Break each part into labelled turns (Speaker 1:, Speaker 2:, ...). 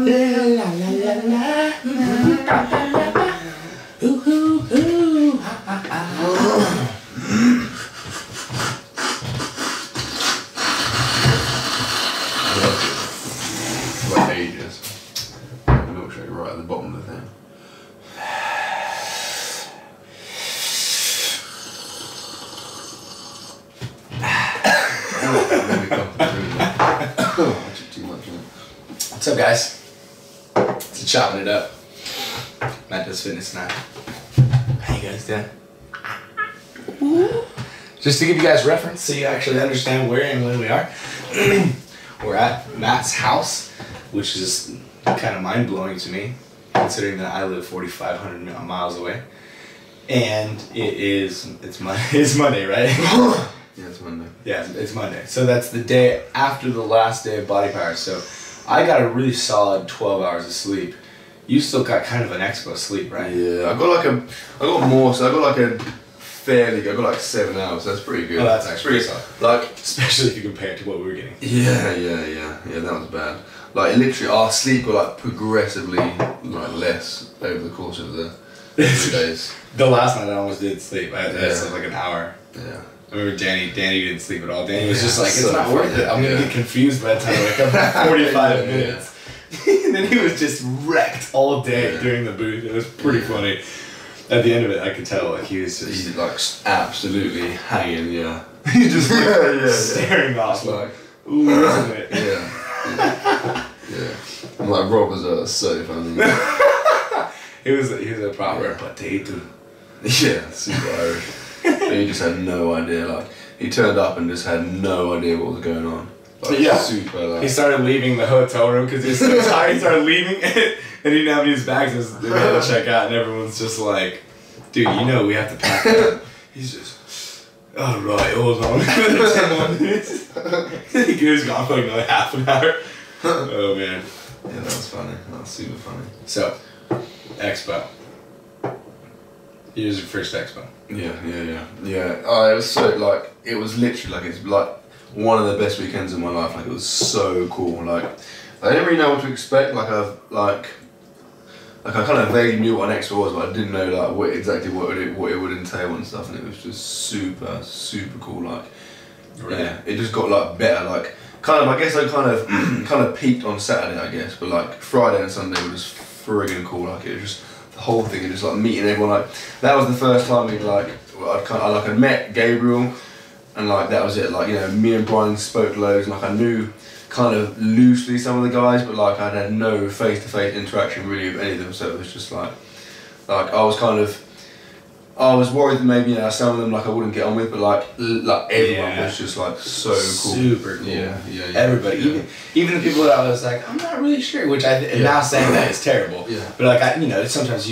Speaker 1: la la la la. Ooh, ooh, ooh, ha, ha, ha.
Speaker 2: Like ages. Milkshake right at the bottom of the thing.
Speaker 1: What's up, guys? It's Choppin It Up. MattDoesFitness tonight. How you guys doing? Just to give you guys reference so you actually understand where and when we are. We're at Matt's house, which is kind of mind-blowing to me, considering that I live 4,500 miles away. And it's Monday, right?
Speaker 2: Yeah, it's Monday.
Speaker 1: Yeah, it's Monday. So that's the day after the last day of Body Power. So I got a really solid 12 hours of sleep. You still got kind of an expo sleep, right?
Speaker 2: Yeah, I got more, so I got like a fairly good, I got like 7 hours, so that's pretty good.
Speaker 1: Oh, that's actually pretty solid.
Speaker 2: Like,
Speaker 1: especially if you compare it to what we were getting.
Speaker 2: Yeah, that was bad. Like literally our sleep got like progressively like less over the course of the 3 days.
Speaker 1: The last night I almost didn't sleep. I slept like an hour.
Speaker 2: Yeah.
Speaker 1: I remember Danny didn't sleep at all. Danny was just like, it's not worth it. I'm going to get confused by the time I wake up in 45 minutes. And then he was just wrecked all day during the booth. It was pretty funny. At the end of it, I could tell like he was just...
Speaker 2: He's like absolutely hanging,
Speaker 1: He's just like staring off like, ooh, isn't it?
Speaker 2: Yeah. I'm like, Rob was so funny.
Speaker 1: he was a proper potato.
Speaker 2: Yeah, super Irish. And he just had no idea, like, he turned up and just had no idea what was going on. Like, super, like...
Speaker 1: He started leaving the hotel room because he was so tired, he started leaving and he didn't have any of his bags, so they had to check out and everyone's just like, dude, you know we have to pack up. He's just, alright, hold on. 10 minutes. He was gone for like another half an hour. Oh man.
Speaker 2: Yeah, that was funny. That was super funny.
Speaker 1: So, expo. It was your first expo.
Speaker 2: Yeah. Oh, it was so, like, it was literally, like, it's like one of the best weekends of my life. Like, it was so cool. Like, I didn't really know what to expect. I kind of vaguely knew what an expo was, but I didn't know, like, what it would entail and stuff. And it was just super, super cool. Like, yeah, it just got, like, better. Like, I guess I kind of peaked on Saturday, I guess. But, like, Friday and Sunday were just friggin' cool. Like, it was just... the whole thing and just like meeting everyone, like that was the first time I'd met Gabriel and like that was it, like, you know, me and Brian spoke loads and like I knew kind of loosely some of the guys, but like I'd had no face-to-face interaction really with any of them, so it was just like I was worried that maybe, you know, some of them like I wouldn't get on with, but like everyone was just like so cool.
Speaker 1: Super cool.
Speaker 2: Yeah.
Speaker 1: Everybody, even the people that I was like, I'm not really sure, which now saying that is terrible. Yeah. But like you know, sometimes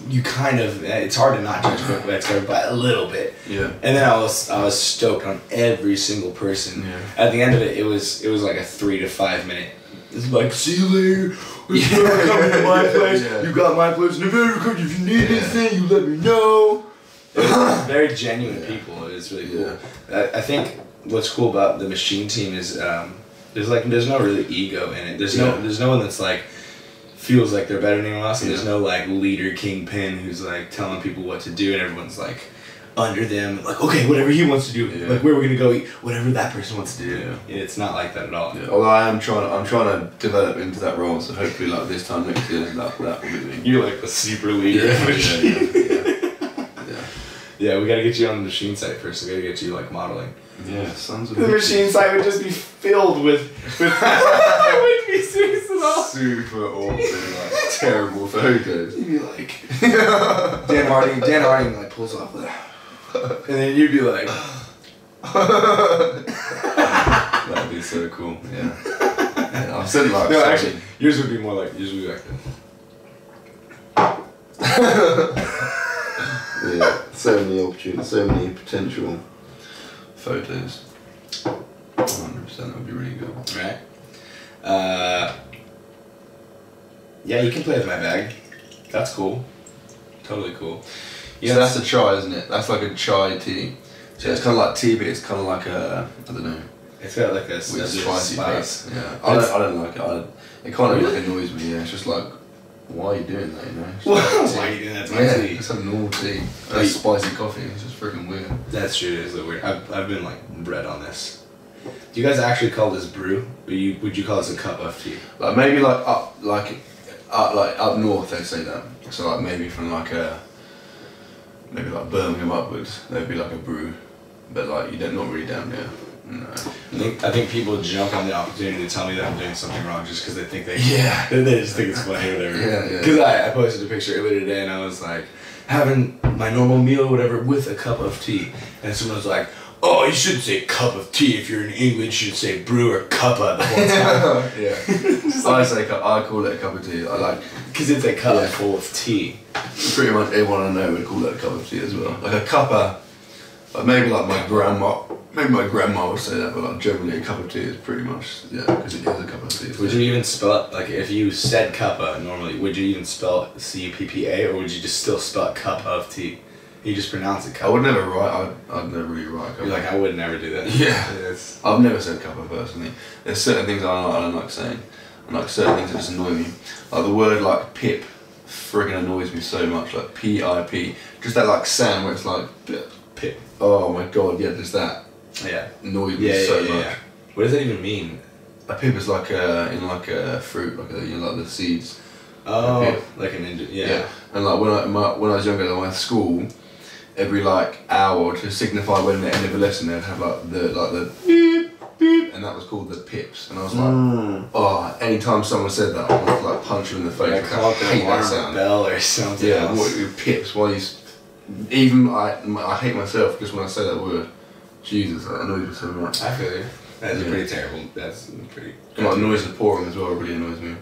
Speaker 1: you kind of, it's hard to not judge book expert by a little bit. Yeah. And then I was stoked on every single person. Yeah. At the end of it, it was like a 3 to 5 minute. It's like, see you later. Come to my place. You got my place. And if you need anything, you let me know. It was very genuine people. It was really cool. I think what's cool about the machine team is there's no really ego in it. There's no one that's like feels like they're better than anyone else, and there's no like leader kingpin who's like telling people what to do, and everyone's like under them, like, okay, whatever he wants to do, like where we're gonna go eat, whatever that person wants to do. It's not like that at all.
Speaker 2: Although I'm trying to develop into that role, so hopefully like this time next year that will be me.
Speaker 1: You're like the super leader. Yeah, we gotta get you on the machine site first. We gotta get you like modeling.
Speaker 2: Yeah, sons of
Speaker 1: the machine site would just be filled with I wouldn't be serious at all.
Speaker 2: Super awful, like terrible photos.
Speaker 1: You'd be like Dan Harding like pulls off with and then you'd be like
Speaker 2: that'd be so cool. Yeah. I've said like
Speaker 1: actually yours would be like
Speaker 2: yeah, so many opportunities, so many potential photos. 100%, that would be really good.
Speaker 1: Right. Yeah, you can play with my bag. That's cool. Totally cool.
Speaker 2: So that's a chai, isn't it? That's like a chai tea. So it's kind of like tea, but it's kind of like a, I don't know.
Speaker 1: It's got like a
Speaker 2: spicy
Speaker 1: spice.
Speaker 2: Yeah, I don't like it. It kind of like annoys me. Yeah, it's just like, why are you doing that? You know?
Speaker 1: Why are you doing that to my tea?
Speaker 2: It's a normal tea. That's spicy coffee. It's just freaking weird.
Speaker 1: That's true. It's a little weird. I've been like bred on this. Do you guys actually call this brew? Or would you call this a cup of tea?
Speaker 2: Like maybe like up north they'd say that. So like maybe from maybe like Birmingham upwards, there'd be like a brew, but like you don't not really down here. No.
Speaker 1: I think people jump on the opportunity to tell me that I'm doing something wrong just because they think they just think it's funny or whatever.
Speaker 2: Yeah.
Speaker 1: Because I posted a picture earlier today and I was like having my normal meal or whatever with a cup of tea, and someone was like, "Oh, you shouldn't say cup of tea if you're in England. You should say brew or cuppa the whole time."
Speaker 2: Yeah. I call it a cup of tea. I like
Speaker 1: because it's a cup full of tea.
Speaker 2: Pretty much everyone I know would call it a cup of tea as well. Like a cuppa. Like maybe like my grandma would say that, but like generally a cup of tea is pretty much because it is a cup of tea.
Speaker 1: Would you even spell it like if you said cuppa normally? Would you even spell it CUPPA or would you just still spell it cup of tea? You just pronounce it cup.
Speaker 2: I would never write. I'd never really write.
Speaker 1: You're like I would never do that.
Speaker 2: Yeah. I've never said cuppa personally. There's certain things I don't like saying, and like certain things that just annoy me. Like the word like pip, friggin' annoys me so much. Like PIP, just that like sound where it's like
Speaker 1: pip.
Speaker 2: Oh my god, yeah, there's that.
Speaker 1: Yeah.
Speaker 2: Annoys me so much. Yeah.
Speaker 1: What does that even mean?
Speaker 2: A pip is like in like a fruit, like like the seeds.
Speaker 1: Oh, like an yeah.
Speaker 2: And like when I was younger, at my school, every like hour to signify when the end of a lesson, they'd have like the beep beep, and that was called the pips. And I was like, oh, anytime someone said that, I would like punch them in the face.
Speaker 1: Yeah, call it an alarm bell or something.
Speaker 2: Yeah, what pips? Why you? Even I hate myself just when I say that word. Jesus, that annoys me so much.
Speaker 1: I feel you. That's pretty terrible. That's pretty.
Speaker 2: And like noise of pouring as well really annoys me.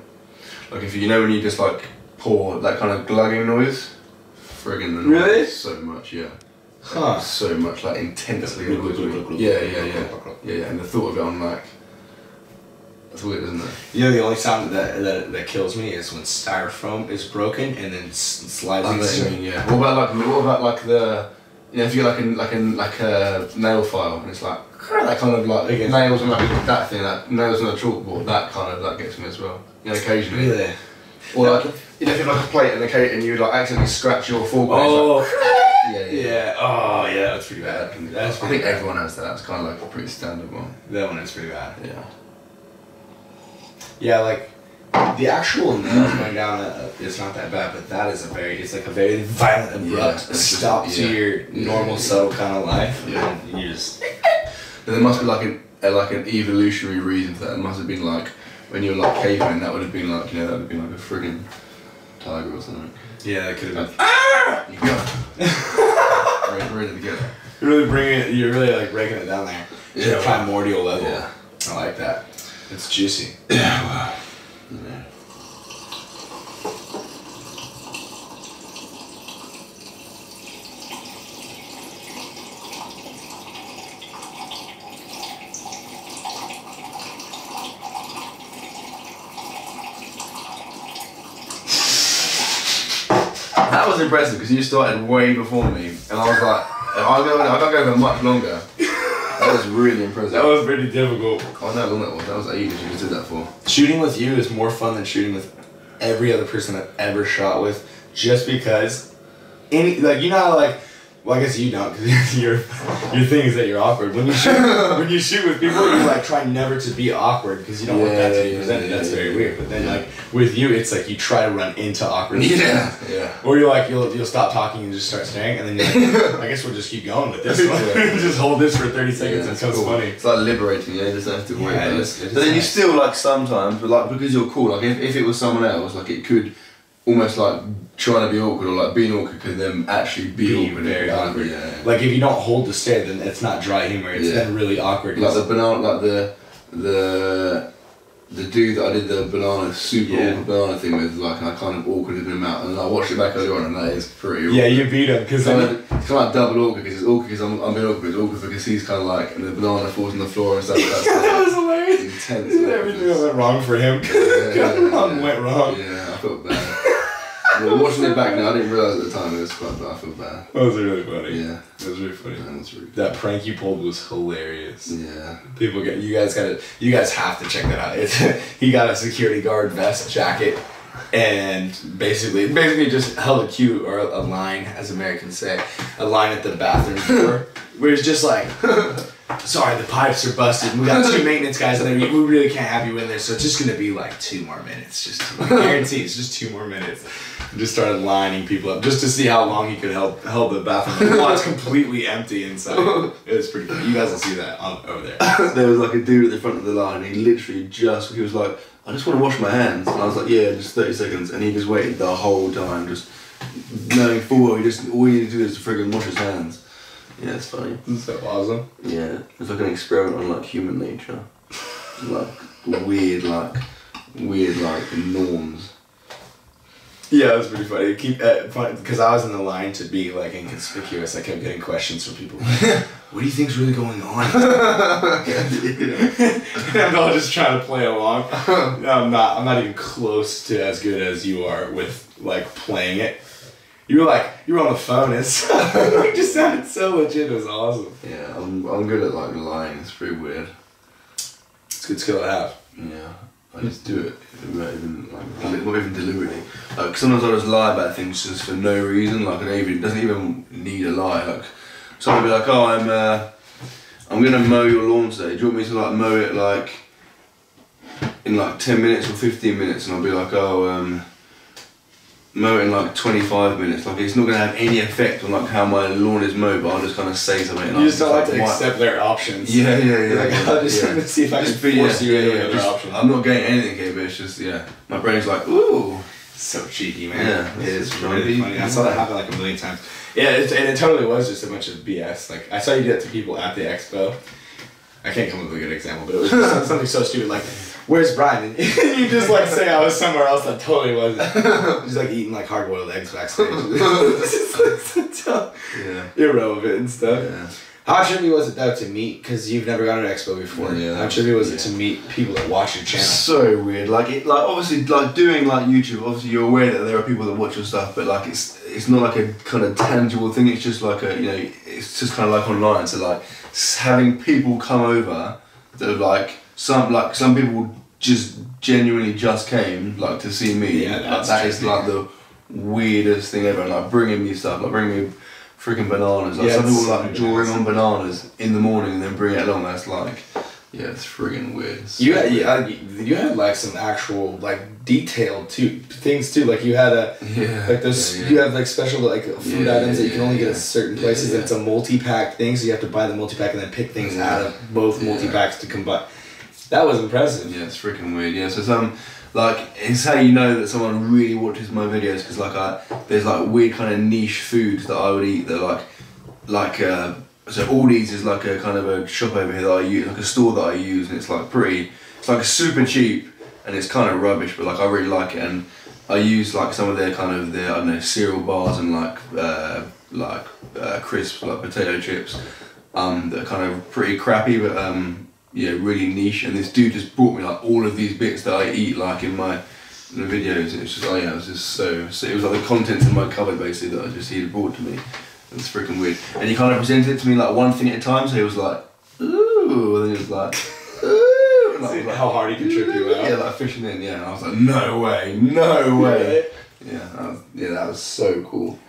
Speaker 2: Like if you know when you just like pour that kind of glugging noise, friggin' annoys
Speaker 1: really?
Speaker 2: Me so much, yeah.
Speaker 1: Huh.
Speaker 2: So much, like intensely annoys me. Yeah. And the thought of it, I'm like, that's weird, isn't it?
Speaker 1: You know, the only sound that kills me is when styrofoam is broken and then slides into.
Speaker 2: Yeah. What about like the, if you get like a nail file and it's like that kind of like nails on that thing, that nails on a chalkboard, that gets me as well. Occasionally.
Speaker 1: Really?
Speaker 2: Or like if you have like a plate and you like accidentally scratch your fork.
Speaker 1: Oh.
Speaker 2: Like,
Speaker 1: yeah. Oh yeah, that's pretty bad.
Speaker 2: I think everyone has that. That's kind of like a pretty standard one.
Speaker 1: That one is pretty bad.
Speaker 2: Yeah.
Speaker 1: Yeah, like the actual nails going down is not that bad, but that is it's like a very violent, abrupt stop to your normal subtle kind of life.
Speaker 2: Yeah.
Speaker 1: And you just.
Speaker 2: And there must be like an evolutionary reason for that. It must have been like when you were like cavemen, that would have been like that would have been like a friggin' tiger or something.
Speaker 1: Yeah, that could have been.
Speaker 2: Ah! You got it. Ready to go.
Speaker 1: You're really like breaking it down there.
Speaker 2: Yeah.
Speaker 1: To primordial level.
Speaker 2: Yeah.
Speaker 1: I like that. It's juicy.
Speaker 2: Yeah. Wow. Yeah. That was impressive because you started way before me, and I was like, I can't go for much longer. That was really impressive.
Speaker 1: That was pretty difficult.
Speaker 2: I know how long that was. That was ages you did that for.
Speaker 1: Shooting with you is more fun than shooting with every other person I've ever shot with, just because you know how like. Well, I guess you don't, because your thing is that you're awkward. When you shoot with people, you like try never to be awkward because you don't want that to be presented. That's very weird. But then like with you, it's like you try to run into awkwardness.
Speaker 2: Yeah.
Speaker 1: Or you're like you'll stop talking and just start staring, and then you're like, I guess we'll just keep going with this one. Just hold this for 30 seconds and it becomes funny.
Speaker 2: It's like liberating. You just don't have to worry about it. But then you still like sometimes, but like because you're cool. Like if it was someone else, like it could. Almost like trying to be awkward or like being awkward could then actually be awkward.
Speaker 1: Very awkward. Yeah. Like if you don't hold the stare, then it's not dry humor. It's then really awkward.
Speaker 2: Like the banana, like the dude that I did the banana awkward banana thing with, like, and I kind of awkwarded him out, and I watched it back earlier on, and that is pretty awkward.
Speaker 1: Yeah, you beat him because
Speaker 2: it's kind of like double awkward because it's awkward because I'm being awkward. It's awkward because he's kind of like, and the banana falls on the floor and stuff.
Speaker 1: That was hilarious.
Speaker 2: Intense.
Speaker 1: Everything went wrong for him. Everything went wrong.
Speaker 2: Yeah, I felt bad. Watching it back now, I didn't realise at the time it was quite bad. I feel bad.
Speaker 1: That was really funny.
Speaker 2: Yeah.
Speaker 1: It was really funny.
Speaker 2: Really
Speaker 1: that prank you pulled was hilarious.
Speaker 2: Yeah.
Speaker 1: You guys have to check that out. He got a security guard vest jacket and basically just held a queue or a line, as Americans say, a line at the bathroom door where it's just like, sorry, the pipes are busted. We got 2 maintenance guys in there. We really can't have you in there, so it's just gonna be like 2 more minutes. I guarantee it's just 2 more minutes. And just started lining people up just to see how long he could hold the bathroom. Well, it's completely empty inside. It was pretty cool. You guys will see that over there.
Speaker 2: There was like a dude at the front of the line. He literally he was like, I just want to wash my hands, and I was like, yeah, just 30 seconds, and he just waited the whole time, just knowing full well all he needed to do is to friggin' wash his hands. Yeah, it's funny.
Speaker 1: It's so awesome.
Speaker 2: Yeah, it's like an experiment on like human nature, like weird norms.
Speaker 1: Yeah, it was pretty funny. Because I was in the line to be like inconspicuous. I kept getting questions from people. What do you think's really going on? And I'm all just trying to play along. I'm not even close to as good as you are with like playing it. You were on the phone and stuff. It just sounded so legit. It was awesome.
Speaker 2: Yeah, I'm good at like lying. It's pretty weird.
Speaker 1: It's a good skill to have.
Speaker 2: Yeah, I just do it. Not even deliberately. Like sometimes I just lie about things just for no reason. Like it doesn't even need a lie. Like someone will be like, oh, I'm gonna mow your lawn today. Do you want me to like mow it like in like 10 minutes or 15 minutes? And I'll be like, oh, mow it in like 25 minutes. Like it's not gonna have any effect on like how my lawn is mowed, but I'll just kind of say something. And
Speaker 1: you just don't like to accept their options.
Speaker 2: Yeah.
Speaker 1: Like, I'll just see if I can force you into their options.
Speaker 2: I'm not getting anything here, but it's just my brain's like, ooh.
Speaker 1: So cheeky, man.
Speaker 2: Yeah, it's
Speaker 1: really funny. I saw that happen like a million times. Yeah, and it totally was just a bunch of BS. Like I saw you do that to people at the expo. I can't come up with a good example, but it was just something so stupid like, where's Brian? And you just like say I was somewhere else that totally wasn't. Just like eating like hard-boiled eggs backstage. It's like so irrelevant and stuff. Yeah. How trippy was it though to meet, because you've never gone to an expo before, how trippy was it to meet people that watch your channel?
Speaker 2: So weird. Like obviously like doing like YouTube, obviously you're aware that there are people that watch your stuff, but like it's not like a kind of tangible thing, it's just like it's just kind of like online. So like having people come over that are like some people just genuinely just came like to see me.
Speaker 1: Yeah,
Speaker 2: that is like the weirdest thing ever. Like bringing me stuff, like bringing me freaking bananas. Like some people like drawing on bananas in the morning and then bring it along. That's like, it's friggin' weird.
Speaker 1: You had like some actual like detailed things too. Like you had you have like special like food items that you can only get at certain places. And it's a multi-pack thing, so you have to buy the multi-pack and then pick things out of both multi-packs to combine. That was impressive. Yeah,
Speaker 2: it's freaking weird. Yeah, so it's how you know that someone really watches my videos, because there's like weird kind of niche foods that I would eat that so Aldi's is like a kind of a shop over here that I use, like a store that I use, and it's like super cheap and it's kind of rubbish, but like I really like it, and I use like some of their I don't know, cereal bars and crisps, like potato chips, that are kind of pretty crappy, but really niche. And this dude just brought me like all of these bits that I eat like in the videos. It's just it was just so it was like the contents in my cupboard basically that he had brought to me. It's freaking weird. And he kind of presented it to me like one thing at a time. So he was like, ooh, and then he was like, ooh. And I was like,
Speaker 1: how hard he can trip you out.
Speaker 2: Yeah, like fishing in. Yeah, and I was like, no way. Yeah, that was so cool.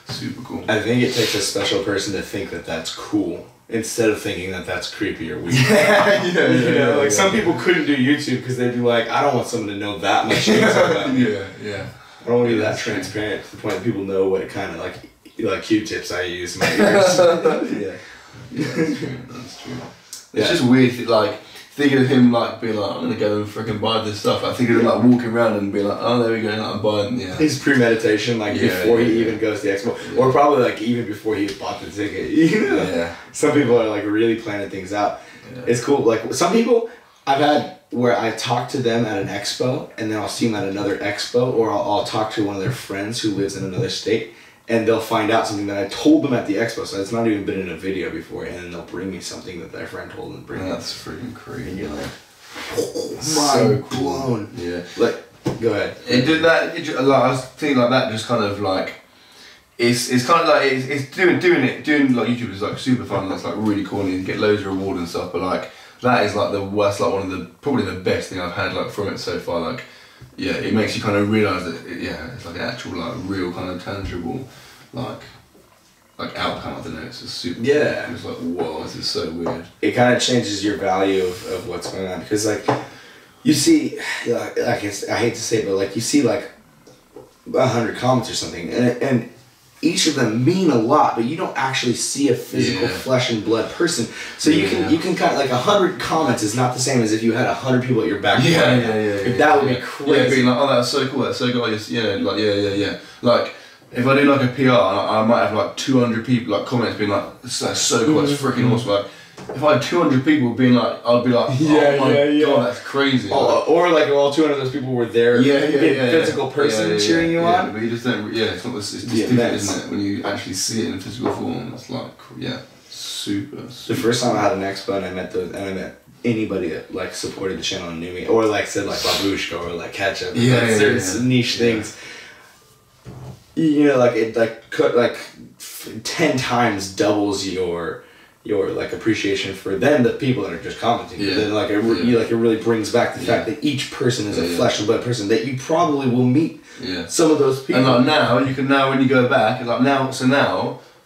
Speaker 2: Super cool.
Speaker 1: I think it takes a special person to think that that's cool, instead of thinking that that's creepy or weird. Some people couldn't do YouTube because they'd be like, I don't want someone to know that much things about me.
Speaker 2: Yeah.
Speaker 1: I don't want to be that transparent to the point that people know what kind of like Q-tips I use in my ears.
Speaker 2: That's true. It's just weird, like thinking of him like being like, I'm gonna go and freaking buy this stuff. I think of him like walking around and being like, oh, there we go, I'm buying. Yeah.
Speaker 1: His premeditation, before he even goes to the expo, or probably like even before he bought the ticket. Yeah. Some people are like really planning things out. Yeah. It's cool. Like some people I've had where I talk to them at an expo, and then I'll see them at another expo, or I'll talk to one of their friends who lives in another state, and they'll find out something that I told them at the expo, so it's not even been in a video before, and then they'll bring me something that their friend told them to bring me.
Speaker 2: That's freaking crazy.
Speaker 1: And you're like, mind blown.
Speaker 2: Yeah.
Speaker 1: Go ahead.
Speaker 2: It did that. Like, I was thinking like that. Just kind of like, it's kind of like it's doing like YouTube is like super fun. That's like really cool, and you get loads of reward and stuff. But like that is like that's like one of the probably the best thing I've had like from it so far. Like, yeah, it makes you kind of realise that it's like an actual like real kind of tangible like outcome. I don't know. It's just super.
Speaker 1: Yeah.
Speaker 2: Cool. It's like whoa, this is so weird.
Speaker 1: It kind of changes your value of what's going on, because like you see, like I hate to say it, but like you see like 100 comments or something, and each of them mean a lot, but you don't actually see a physical flesh and blood person. So you can kind of like 100 comments is not the same as if you had 100 people at your back. That would be crazy.
Speaker 2: Yeah, being like, oh, that's so cool, that's so cool. Yeah. Like if I do like a PR, I might have like 200 people like comments being like, that's so cool, that's freaking awesome. Like, if I had 200 people being like, I'd be like, oh my god, that's crazy.
Speaker 1: Or like all 200 of those people were there, physical person cheering you on.
Speaker 2: But you just don't, it's just different, isn't it? When you actually see it in physical form, it's like, super.
Speaker 1: The first time I had an expo and I met anybody that like supported the channel and knew me, or like said like babushka or like ketchup, certain niche things. You know, like it like 10 times doubles your like appreciation for them, the people that are just commenting. Then like it really brings back the fact that each person is a flesh and blood person that you probably will meet. Some of those people.
Speaker 2: And like now when you go back, like now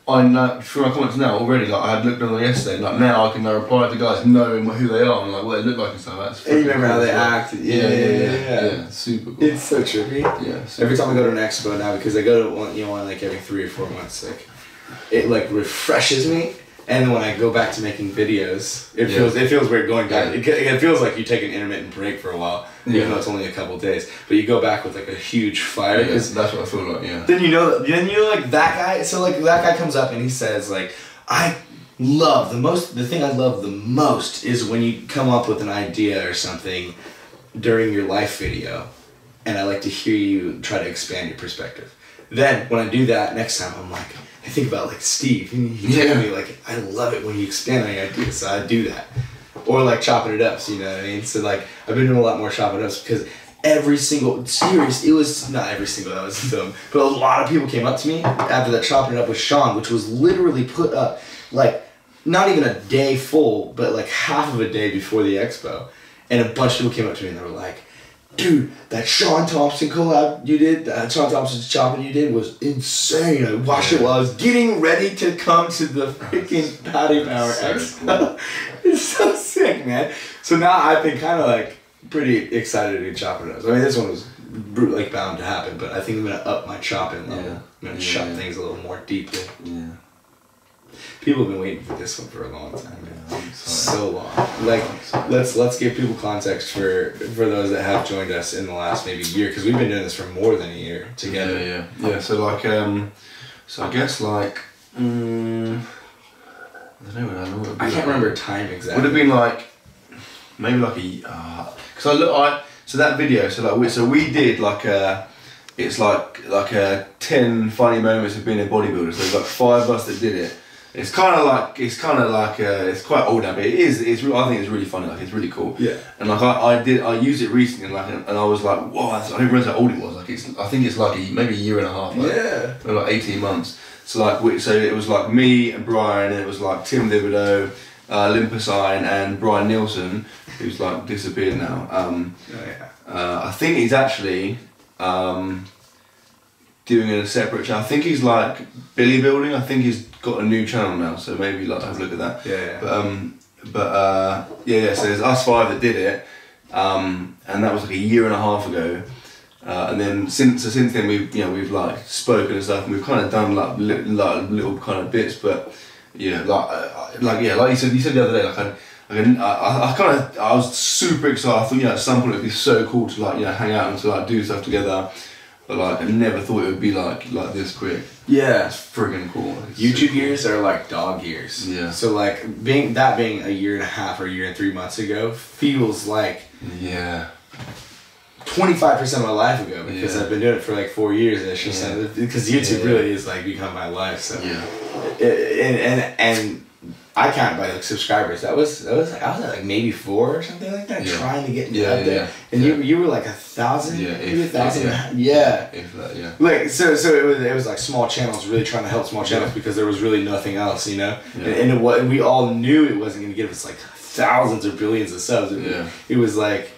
Speaker 2: I know through my comments now already. Like I had looked at them yesterday. Like now I can now reply to guys knowing who they are and like what they look like and stuff. That's
Speaker 1: and you remember how they act.
Speaker 2: Yeah, super cool.
Speaker 1: It's so trippy.
Speaker 2: Yeah.
Speaker 1: Every time I go to an expo now, because I go to one like every 3 or 4 months, like it like refreshes me. And then when I go back to making videos, it feels weird going back. It feels like you take an intermittent break for a while, even though it's only a couple days. But you go back with like a huge fire.
Speaker 2: That's what I feel like.
Speaker 1: Then you know like that guy. So like that guy comes up and he says like, the thing I love the most is when you come up with an idea or something during your life video, and I like to hear you try to expand your perspective. Then when I do that next time, I'm like, I think about like Steve, he told me like, I love it when you expand on your ideas, so I do that. Or like Choppin It Up, so you know what I mean? So like, I've been doing a lot more Choppin It Ups because every single series, it was, not every single, that was film, but a lot of people came up to me after that Choppin It Up with Sean, which was literally put up like, not even a day full, but like half of a day before the expo. And a bunch of people came up to me and they were like, dude, that Sean Thompson collab you did, that Sean Thompson's Choppin' you did was insane. I watched it while I was getting ready to come to the freaking Patty Power Expo. It's so sick, man. So now I've been kind of like pretty excited to do Choppin' It Up. I mean, this one was like bound to happen, but I think I'm gonna up my chopping level. I'm gonna chop things a little more deeply. People have been waiting for this one for a long time, man. So long. Like, let's give people context for those that have joined us in the last maybe year, because we've been doing this for more than a year together.
Speaker 2: Yeah. So like, so I guess like, I don't know.
Speaker 1: I can't remember time exactly.
Speaker 2: Would have been like, maybe like so that video. So we did like a. It's like a 10 funny moments of being a bodybuilder. So there's like 5 of us that did it. It's kind of like it's quite old now, but I think it's really funny. Like it's really cool.
Speaker 1: Yeah.
Speaker 2: And like I used it recently, and I was like, whoa! I didn't realize how old it was. Like I think it's like maybe a year and a half. Like, like 18 months. So like so it was like me and Brian, and it was like Tim Thibodeau, Limpasine, and Brian Nielsen, who's like disappeared now. I think he's actually. Doing a separate channel. I think he's like Billy Building. I think he's got a new channel now, so maybe like have a look at that. So there's us 5 that did it, and that was like a year and a half ago. And then since then we've like spoken and stuff, and we've kind of done like little kind of bits, but like you said the other day, I was super excited. I thought at some point it'd be so cool to like hang out and to like do stuff together. But like, I never thought it would be like this quick. Yeah. It's friggin' cool.
Speaker 1: YouTube years are like dog years.
Speaker 2: Yeah.
Speaker 1: So like, being a year and a half or a year and 3 months ago feels like 25% of my life ago, because I've been doing it for like 4 years, and it's just because YouTube really is like become my life. So and I counted by like subscribers. I was at like maybe 4 or something like that, trying to get up there. And you were like 1,000, maybe 1,000. Yeah.
Speaker 2: If that, yeah.
Speaker 1: Like so it was like small channels, really trying to help small channels because there was really nothing else, you know. And we all knew it wasn't going to give us like thousands or billions of subs. It was like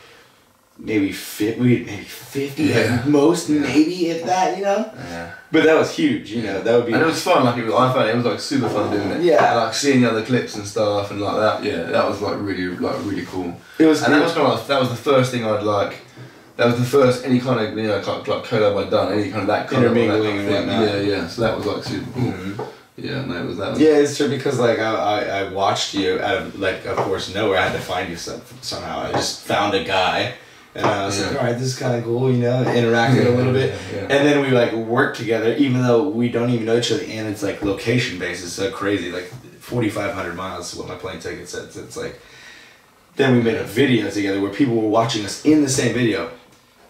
Speaker 1: maybe 50 at most, maybe if that, you know. Yeah. But that was huge, you know. That would be.
Speaker 2: And it was fun. Like I found it was like super fun doing it.
Speaker 1: Yeah.
Speaker 2: And, like seeing the other clips and stuff and like that. Yeah, that was like really cool.
Speaker 1: It was.
Speaker 2: And that was kind of that was the first thing I'd like. That was the first any kind of like collab I'd done. Any kind of that kind
Speaker 1: intermingling
Speaker 2: of
Speaker 1: and whatnot.
Speaker 2: Yeah. So that was like super cool. Yeah, no, it was that.
Speaker 1: Yeah, it's true because like I watched you out of like of course nowhere. I had to find you somehow. I just found a guy. And I was like, all right, this is kind of cool, you know, interacted a little bit. And then we like worked together, even though we don't even know each other, and it's like location based. It's so crazy, like 4,500 miles is what my plane ticket says. It's like, then we made a video together where people were watching us in the same video,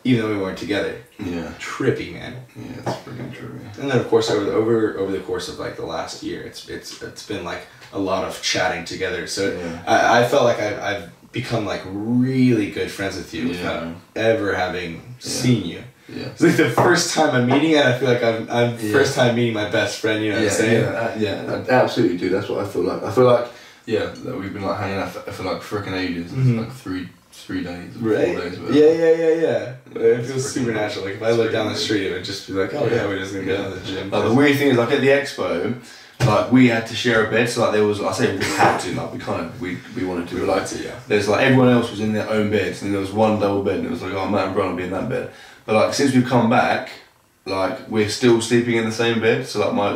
Speaker 1: even though we weren't together. Yeah. Trippy, man.
Speaker 2: Yeah, it's freaking trippy.
Speaker 1: And then of course over the course of like the last year, it's been like a lot of chatting together. So I felt like I've become like really good friends with you without ever having seen you. Yeah. It's like the first time I'm meeting it, I feel like I'm first time meeting my best friend, you know what I'm saying?
Speaker 2: Yeah, absolutely, dude. That's what I feel like. I feel like, that we've been like hanging out for like freaking ages. It's like 3 days, or 4 days.
Speaker 1: Yeah. It feels super natural. Like if I look down the street, it would just be like, oh yeah, we're just gonna go to the gym.
Speaker 2: Like the weird thing is, like at the expo, like we had to share a bed, so like there was, I say we had to, like we wanted to, we liked it. There's like everyone else was in their own beds, and there was one double bed, and it was like, oh, Matt and Brian will be in that bed. But like since we've come back, like we're still sleeping in the same bed. So like my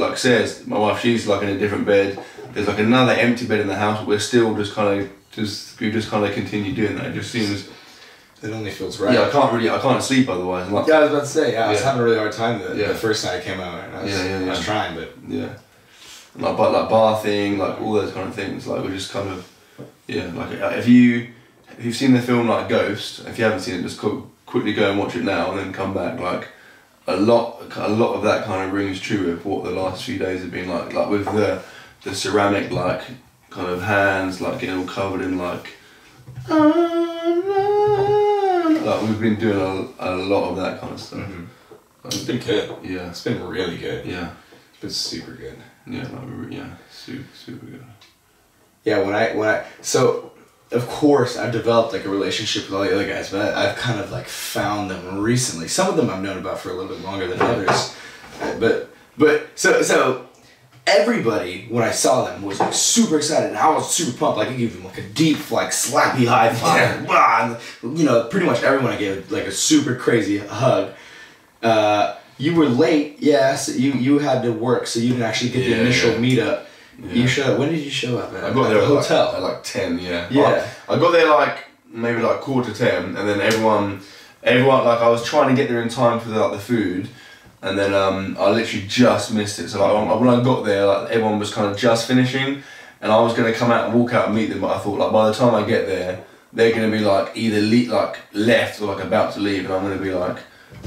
Speaker 2: wife, she's like in a different bed. There's like another empty bed in the house, but we're still just kind of continue doing that. It just seems.
Speaker 1: It only feels right.
Speaker 2: Yeah, I can't sleep otherwise. Like,
Speaker 1: I was about to say, I was having a really hard time the first night I came out, and I was trying, but like bathing, like all those kind of things. Like we're just kind of like if you've seen the film like Ghost, if you haven't seen it, just quickly go and watch it now and then come back. Like a lot of that kind of rings true with what the last few days have been like with the ceramic like kind of hands like getting all covered in like we've been doing a lot of that kind of stuff. It's been good.
Speaker 2: Yeah,
Speaker 1: it's been really good.
Speaker 2: Yeah,
Speaker 1: it's been super good.
Speaker 2: Yeah, super good.
Speaker 1: Yeah, when I so of course I've developed like a relationship with all the other guys, but I've kind of like found them recently. Some of them I've known about for a little bit longer than others, but so everybody when I saw them was like super excited, and I was super pumped. Like I gave them like a deep like slappy high five, and, you know, pretty much everyone I gave like a super crazy hug. You were late, so you had to work, so you didn't actually get the initial meetup. Yeah. You showed. When did you show up?
Speaker 2: I got there
Speaker 1: at the hotel
Speaker 2: at like 10.
Speaker 1: Yeah.
Speaker 2: I got there like maybe like 10:15, and then everyone like I was trying to get there in time for the food, and then I literally just missed it. So like when I got there, like everyone was kind of just finishing, and I was gonna come out and walk out and meet them, but I thought like by the time I get there, they're gonna be like either left or like about to leave, and I'm gonna be like,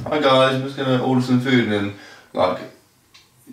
Speaker 2: hi guys, I'm just gonna order some food, and then like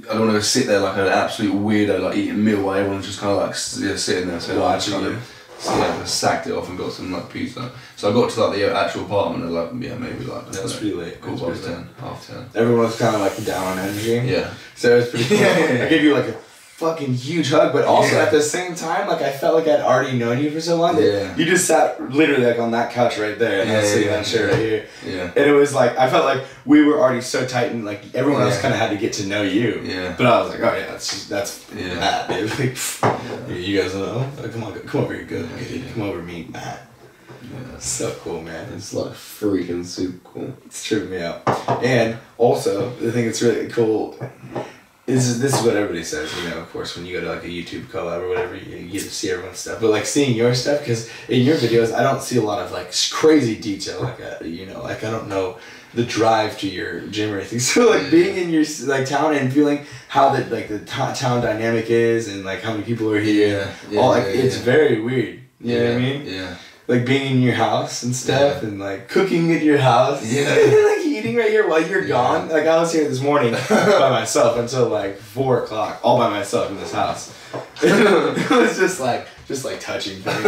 Speaker 2: I don't want to sit there like an absolute weirdo like eating a meal while everyone's just kind of like sitting there. So I just sacked it off and got some like pizza. So I got to like the actual apartment at like maybe like
Speaker 1: that's pretty late.
Speaker 2: Cool, half 10.
Speaker 1: Everyone was kind of like down on energy.
Speaker 2: Yeah.
Speaker 1: So it was pretty cool. I gave you like a fucking huge hug, but also at the same time, like I felt like I'd already known you for so long that you just sat literally like on that couch right there, and I was sitting on that chair right here. Yeah. And it was like I felt like we were already so tight, and like everyone else kind of had to get to know you. Yeah. But I was like, oh yeah, that's Matt, dude. Like, you guys know? Like, come over here, good. Come over, meet Matt. Yeah. So cool, man.
Speaker 2: It's like freaking super cool.
Speaker 1: It's tripping me out. And also, the thing that's really cool. This is what everybody says, you know, of course, when you go to like a YouTube collab or whatever, you get to see everyone's stuff. But like seeing your stuff, because in your videos, I don't see a lot of like crazy detail, like, you know, like I don't know the drive to your gym or anything. So like being in your like town and feeling how the town dynamic is and like how many people are here, it's very weird. You know what I mean? Yeah. Like being in your house and stuff and like cooking at your house. Yeah. Like eating right here while you're gone. Like I was here this morning by myself until like 4 o'clock, all by myself in this house. It was just like touching things,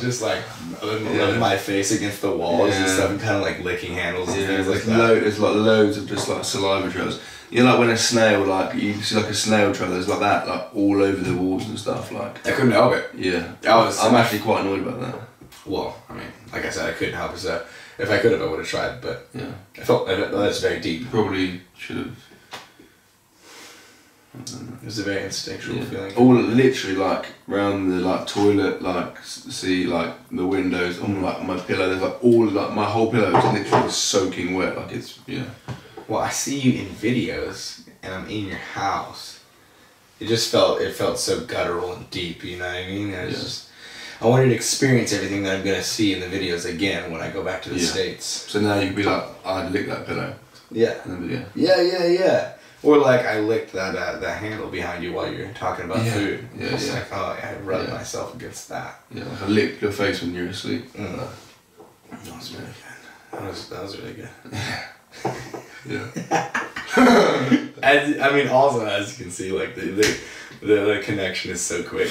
Speaker 1: just like rubbing my face against the walls and stuff, and kind of like licking handles and things like that.
Speaker 2: There's like loads of just like saliva trails. You know, like when a snail, like you see like a snail trail, there's like that, like all over the walls and stuff. Like
Speaker 1: I couldn't help it.
Speaker 2: Yeah,
Speaker 1: I'm
Speaker 2: actually quite annoyed about that.
Speaker 1: Well, I mean, like I said, I couldn't help it. So if I could have, I would have tried. But
Speaker 2: yeah,
Speaker 1: I felt that's very deep.
Speaker 2: Probably should have.
Speaker 1: It was a very instinctual feeling.
Speaker 2: All literally like around the like toilet, like see like the windows on like my pillow. There's like all like my whole pillow is literally soaking wet. Like it's
Speaker 1: Well, I see you in videos, and I'm in your house. It just felt so guttural and deep. You know what I mean? I wanted to experience everything that I'm gonna see in the videos again when I go back to the States.
Speaker 2: So now you could be like, I'd lick that pillow.
Speaker 1: Yeah.
Speaker 2: In the video.
Speaker 1: Yeah. Or like I licked that handle behind you while you're talking about food.
Speaker 2: Yeah.
Speaker 1: Like, oh, I rubbed myself against that.
Speaker 2: Yeah, like I licked your face when you were asleep.
Speaker 1: That was really good. That was really good. I mean, also as you can see, like the connection is so quick.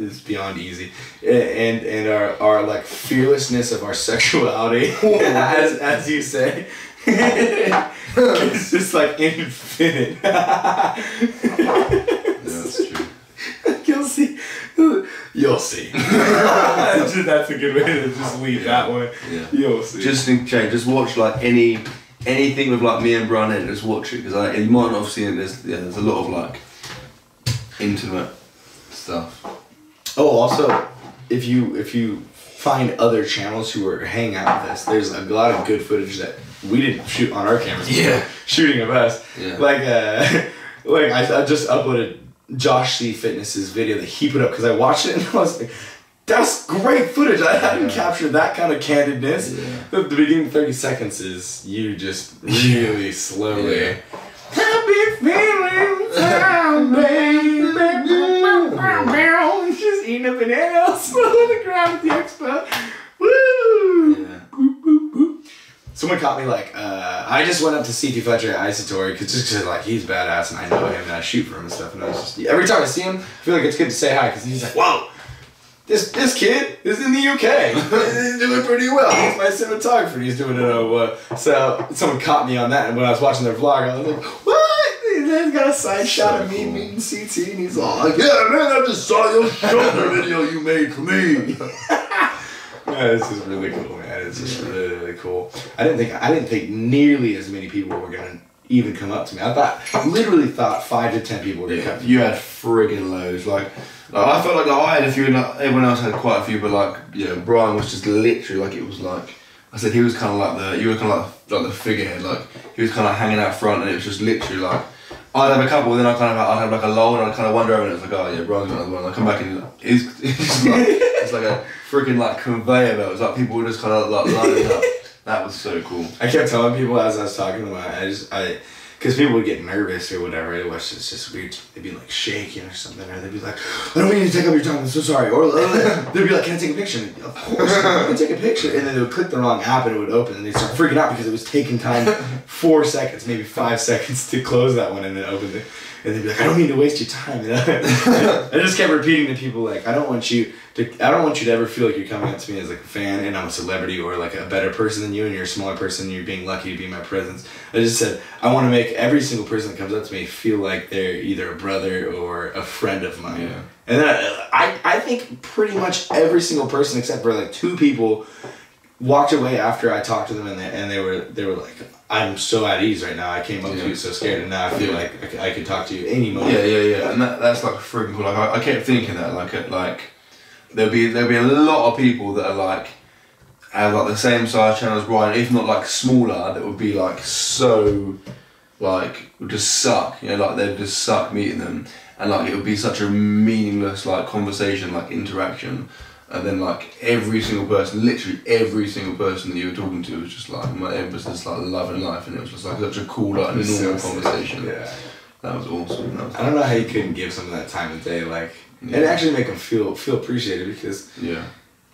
Speaker 1: It's beyond easy, and our like fearlessness of our sexuality, as you say. It's just like infinite.
Speaker 2: That's true.
Speaker 1: You'll see. That's a good way to just leave that one. Yeah. You'll see.
Speaker 2: Just just watch like anything with like me and Brian in. Just watch it because you might not have seen it. There's a lot of like intimate stuff.
Speaker 1: Oh, also, if you find other channels who are hanging out with us, there's a lot of good footage that we didn't shoot on our cameras. Shooting of us. Yeah. Like I just uploaded Josh C. Fitness's video that he put up because I watched it and I was like, that's great footage. I hadn't captured that kind of candidness. The beginning 30 seconds is you just really slowly. Happy feelings down, baby. Just eating a banana slow on the ground at the expo. Woo! Someone caught me like, I just went up to CP Fletcher at Exhibitor because like he's badass and I know him and I shoot for him and stuff, and I was just, every time I see him, I feel like it's good to say hi because he's like, whoa, this kid is in the UK. He's doing pretty well. He's my cinematographer. He's doing it. So someone caught me on that, and when I was watching their vlog, I was like, what? He's got a side shot of me meeting CT, and he's all like, yeah, man, I just saw your shoulder video you made for me. Yeah, this is really cool, man. It's just really, really cool. I didn't think nearly as many people were gonna even come up to me. I literally thought 5 to 10 people were gonna come to me.
Speaker 2: You had friggin' loads. Like I felt like I had a few, and everyone else had quite a few, but like, Brian was just literally like, it was like, I said he was kind of like you were kind of like the figurehead, like he was kind of hanging out front, and it was just literally like, I'd have a couple, then I'd have like a lull, and I'd kind of wander over, and it's like, oh yeah, Brian's got another one. I come back and it's like a freaking like conveyor belt. It's like people were just kind of like lining up. That was so cool.
Speaker 1: I kept telling people as I was talking to them, because people would get nervous or whatever. It was just weird. They'd be like shaking or something, or they'd be like, I don't mean to take up your time, I'm so sorry. Or they'd be like, can I take a picture? And of course, I can take a picture. And then they would click the wrong app and it would open, and they'd start freaking out because it was taking time 4 seconds, maybe 5 seconds to close that one and then open it. And they'd be like, I don't mean to waste your time. I just kept repeating to people like, I don't want you to ever feel like you're coming up to me as like a fan and I'm a celebrity or like a better person than you and you're a smaller person and you're being lucky to be in my presence. I just said, I want to make every single person that comes up to me feel like they're either a brother or a friend of mine. Yeah. And then I think pretty much every single person except for like 2 people walked away after I talked to them and they were like, I'm so at ease right now. I came up to you so scared, and now I feel like I could talk to you any moment.
Speaker 2: Yeah. And that's like freaking cool. Like I kept thinking that like there'll be a lot of people that are like have like the same size channel as Brian, if not like smaller, that would be like so like would just suck. Like they'd just suck meeting them, and like it would be such a meaningless like conversation, like interaction. And then like every single person, literally every single person that you were talking to was just like, it was just like love and life, and it was just like such a cool, like normal conversation. Yeah. That was awesome.
Speaker 1: I don't know how you couldn't give some of that time of day, like, and actually make them feel appreciated, because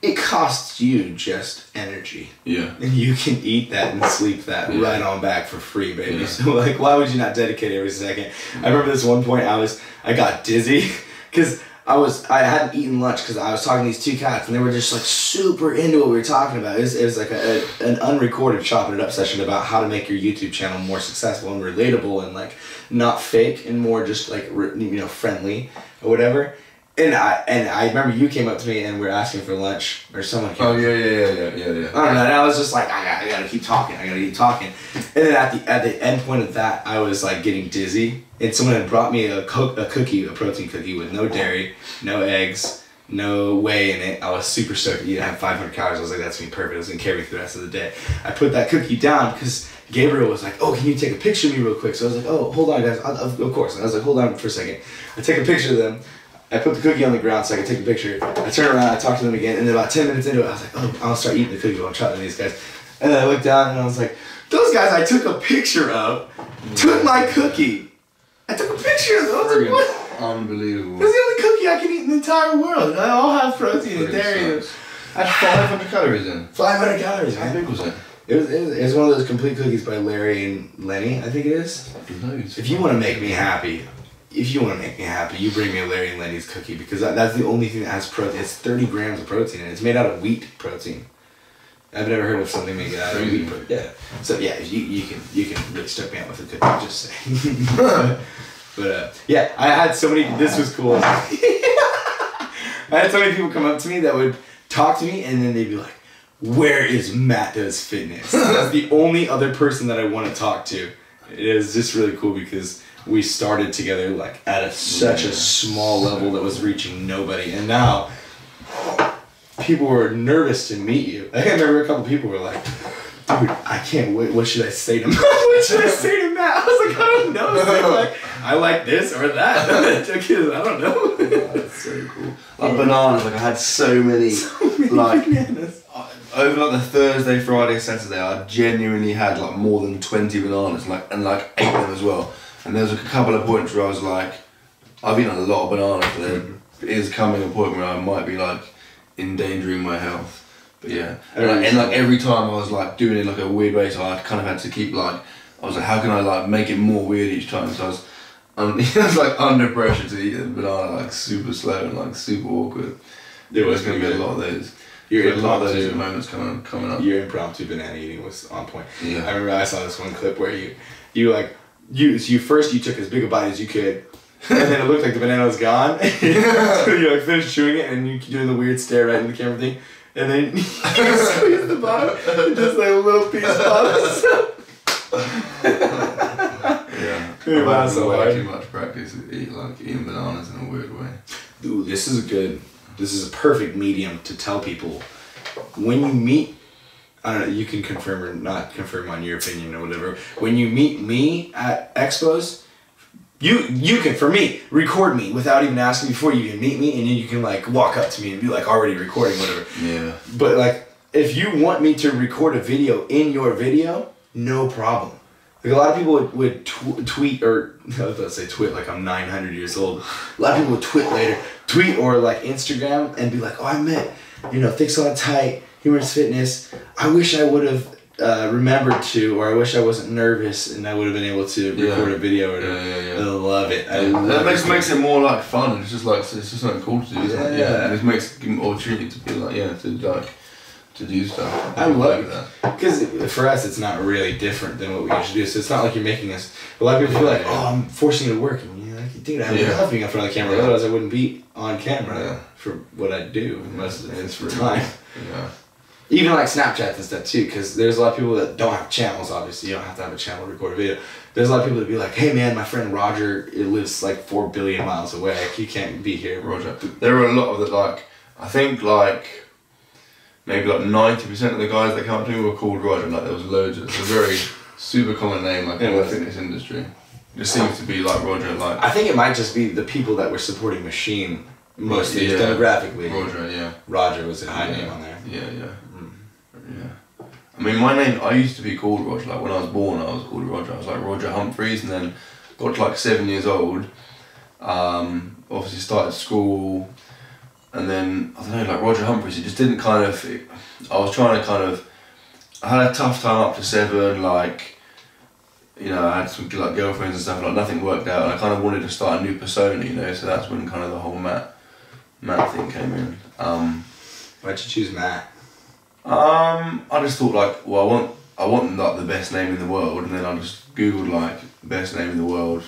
Speaker 1: it costs you just energy.
Speaker 2: Yeah.
Speaker 1: And you can eat that and sleep that right on back for free, baby. So like, why would you not dedicate every second? I remember this one point I got dizzy because I hadn't eaten lunch because I was talking to these two cats and they were just like super into what we were talking about. It was like an unrecorded Choppin It Up session about how to make your YouTube channel more successful and relatable and like not fake and more just like, you know, friendly or whatever. And I remember you came up to me and we were asking for lunch, or someone came up.
Speaker 2: Oh, yeah.
Speaker 1: I don't know, and I was just like, I gotta keep talking. And then at the end point of that, I was like getting dizzy, and someone had brought me a protein cookie with no dairy, no eggs, no whey in it. I was super stoked to eat it. I had 500 calories. I was like, that's gonna be perfect. I was gonna carry me through the rest of the day. I put that cookie down because Gabriel was like, oh, can you take a picture of me real quick? So I was like, oh, hold on, guys. Of course. And I was like, hold on for a second. I take a picture of them. I put the cookie on the ground so I could take a picture. I turn around, I talk to them again, and then about 10 minutes into it, I was like, oh, I'll start eating the cookie while I'm chatting to these guys. And then I looked down and I was like, those guys I took a picture of took my cookie. I took a picture of them. I was like, what?
Speaker 2: Unbelievable.
Speaker 1: That's the only cookie I can eat in the entire world. I all have protein and dairy.
Speaker 2: I had 500 calories in.
Speaker 1: 500 calories, man.
Speaker 2: How big was it?
Speaker 1: It was one of those complete cookies by Larry and Lenny, I think it is.
Speaker 2: Loads.
Speaker 1: If you want to make me happy, you bring me a Larry and Lenny's cookie because that's the only thing that has protein. It's 30 grams of protein and it's made out of wheat protein. I've never heard of something made out of wheat protein. Yeah. So yeah, you can really stoke me out with a cookie. Just saying. But yeah, I had so many. This was cool. I had so many people come up to me that would talk to me and then they'd be like, "Where is MattDoesFitness?" That's the only other person that I want to talk to. It is just really cool because we started together like at such a small level that was reaching nobody, and now people were nervous to meet you. I remember a couple people were like, dude, I can't wait, what should I say to Matt? What should I say to Matt? I was like, I don't know. Like, I like this or that. I don't know.
Speaker 2: That's so cool. Like bananas, like I had so many like bananas. Over like the Thursday, Friday, Saturday, I genuinely had like more than 20 bananas, and ate them as well. And there was a couple of points where I was like, I've eaten a lot of bananas, but there is coming a point where I might be like endangering my health. But yeah, and like every time I was like doing it like a weird way, so I kind of had to keep like, I was like, how can I like make it more weird each time? So I was like under pressure to eat a banana like super slow and like super awkward. There was going to be a lot of those. A lot of those moments coming up.
Speaker 1: Your impromptu banana eating was on point.
Speaker 2: Yeah.
Speaker 1: I remember I saw this one clip where you first took as big a bite as you could, and then it looked like the banana was gone. So you like finished chewing it, and you doing the weird stare right in the camera thing, and then you squeeze the bottom, and just like a little piece of
Speaker 2: Yeah. I've had way too much practice with eating bananas in a weird way.
Speaker 1: Ooh, this is a perfect medium to tell people when you meet. I don't know, you can confirm or not confirm on your opinion or whatever. When you meet me at expos, you can, for me, record me without even asking before you even meet me, and then you can like walk up to me and be like already recording, whatever.
Speaker 2: Yeah.
Speaker 1: But like, if you want me to record a video in your video, no problem. Like a lot of people would tweet, or I was about to say twit like I'm 900 years old. A lot of people would tweet or like Instagram and be like, oh, I met, Thick Solid Tight, MattDoesFitness. I wish I would have remembered to, or I wish I wasn't nervous and I would have been able to record a video. Or I love it.
Speaker 2: That makes it more like fun. It's just like it's just something cool to do. Isn't it? Yeah. It makes it an opportunity to be like to do stuff.
Speaker 1: I love that because for us it's not really different than what we usually do. So it's not like you're making us. A lot of people feel like, oh, I'm forcing you to work, and you're like, dude, I love being in front of the camera. Otherwise, I wouldn't be on camera for what I do most of the time.
Speaker 2: Yeah.
Speaker 1: Even like Snapchat and stuff too, because there's a lot of people that don't have channels. Obviously, you don't have to have a channel to record a video. There's a lot of people that be like, hey man, my friend Roger, it lives like 4 billion miles away. He can't be here.
Speaker 2: Roger. There are a lot of the I think maybe 90% of the guys that come up to me were called Roger. Like there was loads. It's a very super common name in the fitness industry. It seems to be like Roger.
Speaker 1: I think it might just be the people that were supporting Machine mostly demographically. Roger was a high name on there.
Speaker 2: Yeah. I mean, my name, I used to be called Roger. Like when I was born, I was called Roger. I was like Roger Humphreys, and then got to like 7 years old. Obviously started school, And then, I don't know, like Roger Humphries, it just didn't kind of, I was trying to kind of, I had a tough time up to 7, like, you know, I had some like girlfriends and stuff, like nothing worked out, and I kind of wanted to start a new persona, you know, so that's when kind of the whole Matt thing came in.
Speaker 1: Why'd you choose Matt?
Speaker 2: I just thought like, well, I want like the best name in the world, and then I just googled like best name in the world,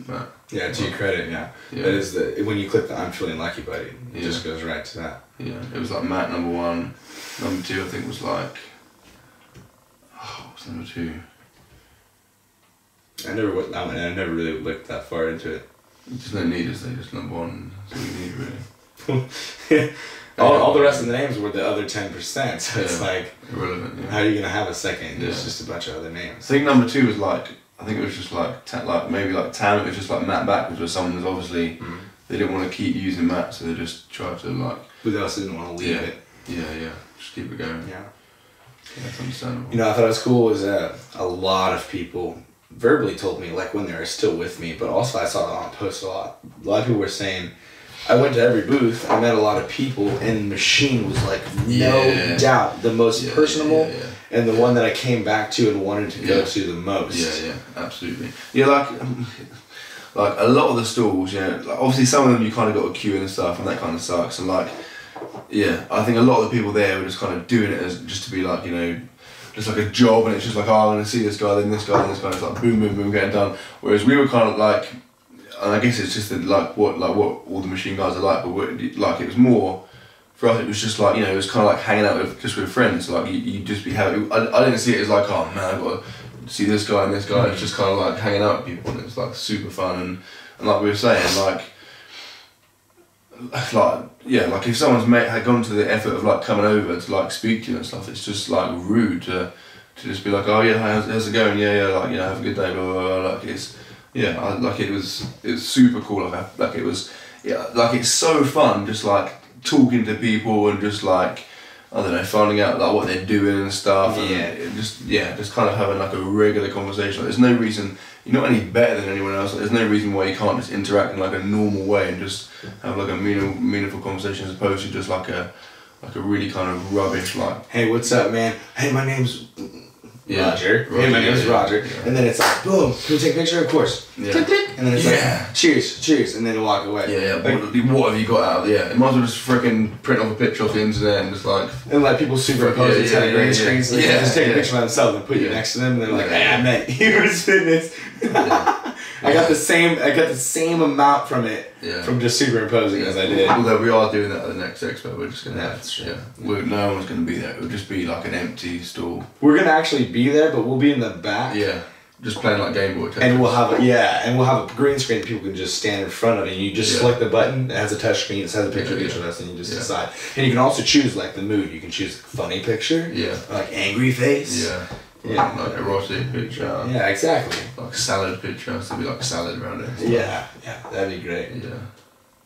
Speaker 2: Matt.
Speaker 1: Yeah, to your credit, yeah. That is when you click the I'm feeling lucky, buddy, it just goes right to that.
Speaker 2: Yeah, it was like Matt number 1, number 2 I think was like, what's number 2?
Speaker 1: I never really looked that far into it.
Speaker 2: There's no need, is there? Just number 1. That's all you need, really.
Speaker 1: all the rest of the names were the other 10%, so it's like
Speaker 2: irrelevant. Yeah.
Speaker 1: How are you gonna have a second? It's just a bunch of other names.
Speaker 2: I think number 2 was like, I think it was just like maybe like Tam. It was just like Matt backwards, where someone was obviously they didn't want to keep using Matt, so they just tried to like.
Speaker 1: But they also didn't want to leave it.
Speaker 2: Yeah, just keep it going.
Speaker 1: Yeah,
Speaker 2: that's understandable.
Speaker 1: You know, I thought it was cool was that a lot of people verbally told me, like when they were still with me, but also I saw it on posts a lot. A lot of people were saying, I went to every booth, I met a lot of people, and the machine was like, no doubt, the most personable, and the one that I came back to and wanted to go to the most.
Speaker 2: Yeah, absolutely. Yeah, like a lot of the stalls, you know, like obviously some of them you kind of got a queue and stuff, and that kind of sucks, and like, yeah, I think a lot of the people there were just kind of doing it as just to be like, you know, just like a job, and it's just like, oh, I'm going to see this guy, then this guy, then this guy, it's like boom, boom, boom, getting done. Whereas we were kind of like, and I guess it's just like what all the machine guys are like, but like it was more, for us it was just like, you know, it was kind of like hanging out with friends, like you just be having, I didn't see it as like, oh man, I've got to see this guy and this guy, it's just kind of like hanging out with people, and it's like super fun, and like we were saying, like like if someone's had gone to the effort of like coming over to like speak to you and stuff, it's just like rude to just be like, oh yeah, how's it going, yeah, like, you know, have a good day, blah, blah, blah. Like it's, like it was super cool, like it was, like it's so fun just like talking to people and just like, I don't know, finding out like what they're doing and stuff, and just kind of having like a regular conversation. Like, there's no reason, you're not any better than anyone else, like, there's no reason why you can't just interact in like a normal way and just have like a meaningful conversation, as opposed to just like a really kind of rubbish like,
Speaker 1: hey, what's up, man? Hey, my name's Roger. Hey, my name's Roger. And then it's like, boom, can we take a picture? Of course. Click, click. And then it's like, cheers, and then walk away.
Speaker 2: Like, what have you got out of it? It might as well just freaking print off a picture off the internet and just like...
Speaker 1: And like people superimpose it to green screens, so they just take a picture of themselves and put you next to them, and they're like, hey, I met MattDoesFitness. I got the same amount from it, from just superimposing as I did.
Speaker 2: Although we are doing that at the next expo, we're just gonna no one's gonna be there. It'll just be like an empty stall.
Speaker 1: We're gonna actually be there, but we'll be in the back.
Speaker 2: Yeah, just playing like Game Boy Tetris.
Speaker 1: And we'll have a green screen that people can just stand in front of, and you just select the button. It has a touch screen. It has a picture of each of us, and you just decide. And you can also choose like the mood. You can choose funny picture. Yeah. Like angry face.
Speaker 2: Yeah. Yeah, like erotic picture.
Speaker 1: Yeah, exactly.
Speaker 2: Like salad picture, so it'll be like salad around it.
Speaker 1: Yeah, that'd be great.
Speaker 2: Yeah.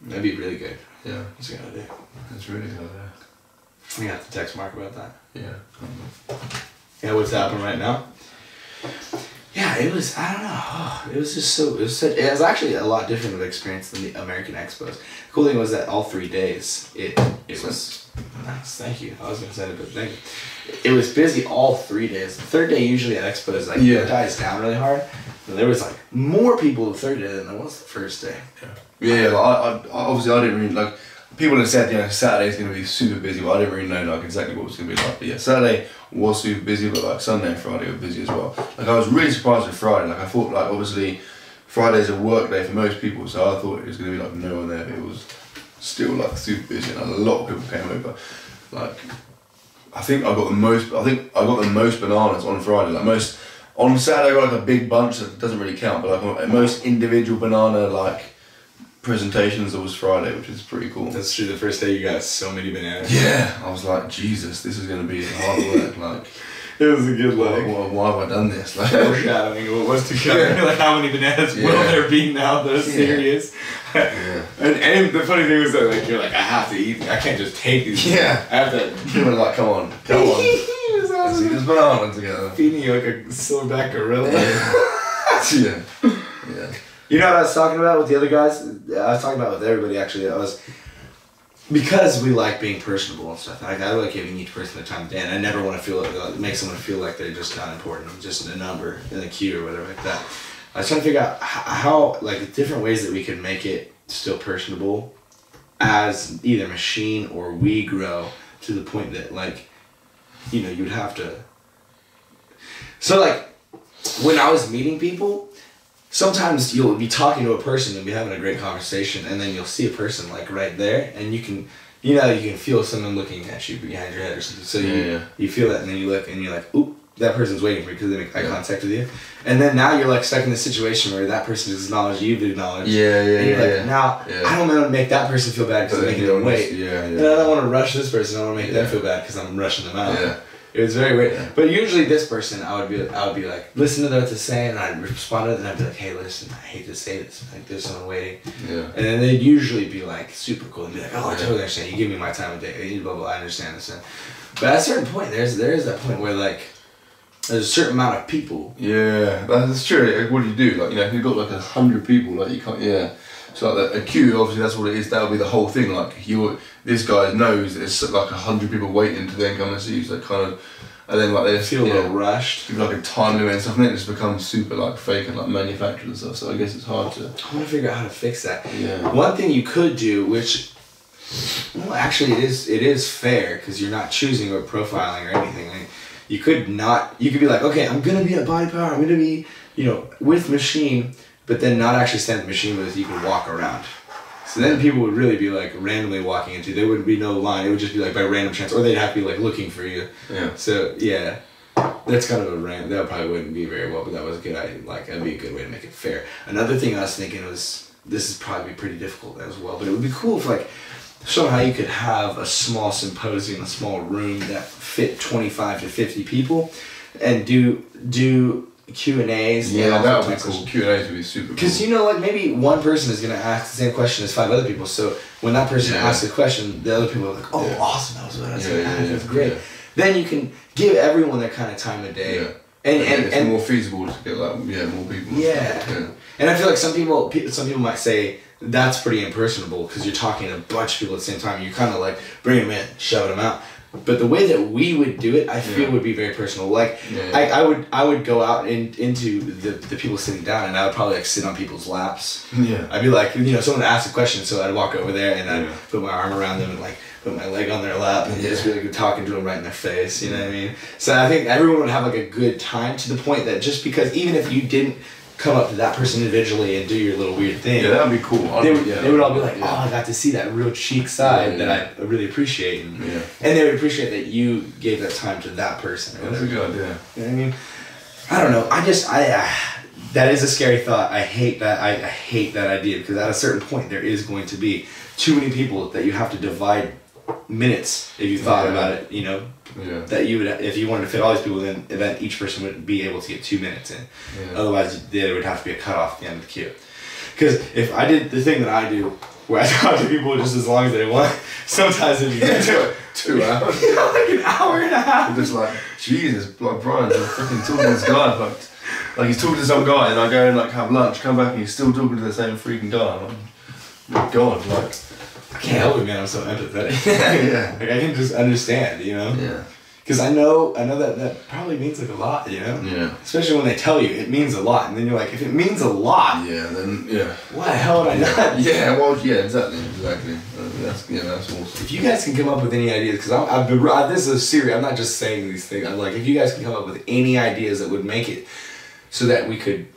Speaker 1: That'd be really good.
Speaker 2: Yeah.
Speaker 1: What's it gonna do?
Speaker 2: It's really good there.
Speaker 1: I'm gonna have to text Mark about that.
Speaker 2: Yeah.
Speaker 1: Yeah, what's happening right now? Yeah, it was, I don't know, it was just it was actually a lot different of an experience than the American Expos. The cool thing was that all 3 days, it was, nice, thank you, I was going to say it, but thank you. It was busy all 3 days. The third day usually at Expos, like, it dies down really hard. And there was like more people the third day than there was the first day.
Speaker 2: Yeah, like, obviously I didn't really, like, people have said, you know, Saturday's going to be super busy, but I didn't really know like exactly what it was going to be like. But yeah, Saturday was super busy, but like Sunday and Friday were busy as well. Like I was really surprised with Friday. Like I thought, like obviously Friday's a work day for most people, so I thought it was going to be like no one there. But it was still like super busy, and a lot of people came over. Like I think I got the most bananas on Friday. Like most on Saturday, I got like a big bunch that doesn't really count, but like most individual banana like presentations, it was Friday, which is pretty cool.
Speaker 1: That's true. The first day you got so many bananas.
Speaker 2: Yeah, I was like, Jesus, this is going to be hard work. Like,
Speaker 1: it was a good like.
Speaker 2: Why have I done this? Like,
Speaker 1: foreshadowing what was to come. Like, how many bananas will there be now? They're serious. And the funny thing was that like you're like, I have to eat. I can't just take these.
Speaker 2: Yeah,
Speaker 1: I have to.
Speaker 2: You were like, come on. Let's eat this banana together.
Speaker 1: Feeding you like a silverback gorilla.
Speaker 2: Yeah.
Speaker 1: You know what I was talking about with the other guys? I was talking about with everybody actually. because we like being personable and stuff, I like giving each person the time of day, and I never want to feel make someone feel like they're just not important. I'm just a number in the queue or whatever like that. I was trying to figure out how like different ways that we can make it still personable as either machine or we grow to the point that like, you know, you'd have to. So like when I was meeting people, sometimes you'll be talking to a person and be having a great conversation, and then you'll see a person like right there, and you can feel someone looking at you behind your head or something. So you feel that, and then you look and you're like, oop, that person's waiting for you because they make eye contact with you. And then now you're like stuck in this situation where that person has acknowledged you've acknowledged. Now I don't want to make that person feel bad because I'm making them wait. And I don't want to rush this person. I don't want to make them feel bad because I'm rushing them out. It was very weird. Yeah. But usually this person, I would be like, listen to what they're saying, and I'd respond to it, and I'd be like, hey, listen, I hate to say this, like, there's someone waiting. And then they'd usually be like super cool and be like, oh, I totally understand. You give me my time of day, blah, blah, I understand this. But at a certain point, there is that point where like, there's a certain amount of people. Yeah,
Speaker 2: that's true. What do you do? Like, you know, if you've got like 100 people, like you can't, So like a queue, obviously that's what it is. That'll be the whole thing. Like this guy knows there's like 100 people waiting to then come and see you. So kind of, and then like they
Speaker 1: feel a little rushed.
Speaker 2: Like a time limit and stuff, and it just becomes super like fake and like manufactured and stuff. So I guess it's hard to.
Speaker 1: I want to figure out how to fix that. One thing you could do, which, well, actually it is fair because you're not choosing or profiling or anything. Like, you could be like, okay, I'm gonna be at Body Power. I'm gonna be, you know, with machine. But then not actually stand at the machine, but you can walk around. So then people would really be like randomly walking into you. There wouldn't be no line. It would just be like by random chance, or they'd have to be like looking for you. So yeah, that's kind of a random. That probably wouldn't be very well, but that was a good idea. Like that'd be a good way to make it fair. Another thing I was thinking was, this is probably pretty difficult as well, but it would be cool if like somehow you could have a small symposium, a small room that fit 25 to 50 people, and do Q&As.
Speaker 2: Yeah, that would be cool. Q&As would be super cool.
Speaker 1: Because, you know, like maybe one person is going to ask the same question as 5 other people. So when that person asks a question, the other people are like, oh, awesome, that was what I was going to ask. That's great. Then you can give everyone their kind of time of day.
Speaker 2: And it's more feasible to get like, more people.
Speaker 1: And I feel like some people might say, that's pretty impersonable because you're talking to a bunch of people at the same time. You kind of like bring them in, shove them out. But the way that we would do it, I feel would be very personal. Like I would go out into the people sitting down, and I would probably like sit on people's laps. I'd be like, you know, someone asked a question, so I'd walk over there and I'd put my arm around them and like put my leg on their lap and just be like talking to them right in their face. You know what I mean? So I think everyone would have like a good time, to the point that just because even if you didn't come up to that person individually and do your little weird thing.
Speaker 2: Yeah, that would be cool.
Speaker 1: They would all be like, oh, I got to see that real cheek side that I really appreciate. And they would appreciate that you gave that time to that person.
Speaker 2: That's a good idea.
Speaker 1: You know what I mean? I don't know. That is a scary thought. I hate that. I hate that idea, because at a certain point there is going to be too many people that you have to divide minutes if you thought about it, you know? That you would, if you wanted to fit all these people in, then each person would be able to get 2 minutes in. Otherwise, there would have to be a cutoff at the end of the queue. Because if I did the thing that I do, where I talk to people just as long as they want, sometimes it'd be
Speaker 2: 2 hours.
Speaker 1: Like an hour and a half.
Speaker 2: Just like, Jesus, like Brian's freaking talking to this guy. Like he's talking to some guy, and I go and like have lunch, come back, and he's still talking to the same freaking guy. I'm like, my God, like.
Speaker 1: I can't help it, man. I'm so empathetic. Like I can just understand, you know. Because I know that probably means like a lot, you know. Especially when they tell you it means a lot, and then you're like, if it means a lot,
Speaker 2: then
Speaker 1: why the hell would I not?
Speaker 2: Exactly. That's awesome.
Speaker 1: If you guys can come up with any ideas, because this is serious. I'm not just saying these things. I'm like, if you guys can come up with any ideas that would make it so that we could